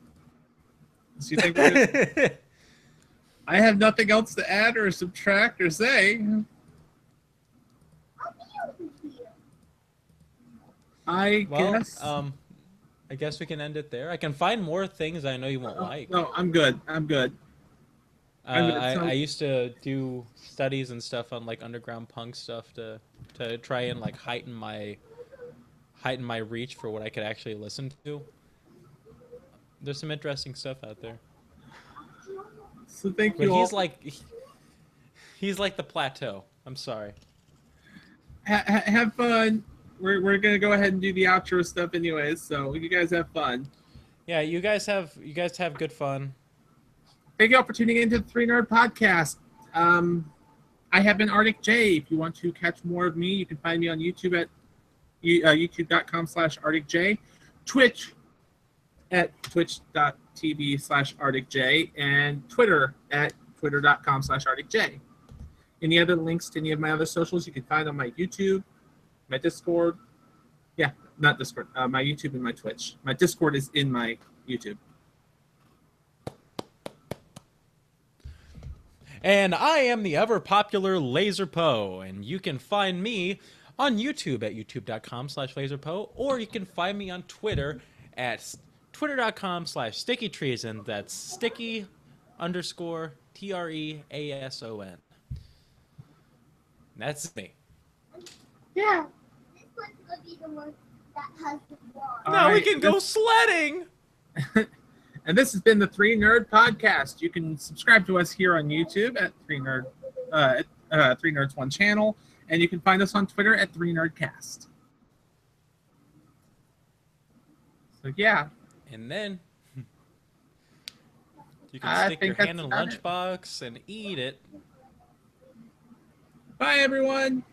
So you think we're gonna... I have nothing else to add or subtract or say. I guess we can end it there. I can find more things I know you won't like. No, I'm good. I'm good. I used to do studies and stuff on like underground punk stuff to try and like heighten my reach for what I could actually listen to. There's some interesting stuff out there. So thank But you all. he's like the plateau. I'm sorry. Have fun. We're gonna go ahead and do the outro stuff anyways. So you guys have fun. Yeah, you guys have good fun. Thank you all for tuning into the Three Nerd Podcast. I have been ArticJay. If you want to catch more of me, you can find me on YouTube at youtube.com/ArticJay, Twitch at twitch.tv/ArticJay, and Twitter at twitter.com/ArticJay. Any other links to any of my other socials you can find on my YouTube, my Discord. Yeah, not Discord. My YouTube and my Twitch. My Discord is in my YouTube. And I am the ever-popular Lazrpo, and you can find me on YouTube at youtube.com/Lazrpo, or you can find me on Twitter at twitter.com/StickyTreason. That's sticky_treason. That's me. Yeah. This one's gonna be the one that has the wall. Now we can go sledding! And this has been the Three Nerd Podcast. You can subscribe to us here on YouTube at Three Nerds One Channel, and you can find us on Twitter at Three Nerdcast. So yeah. And then you can stick your hand in a lunchbox and eat it. Bye, everyone.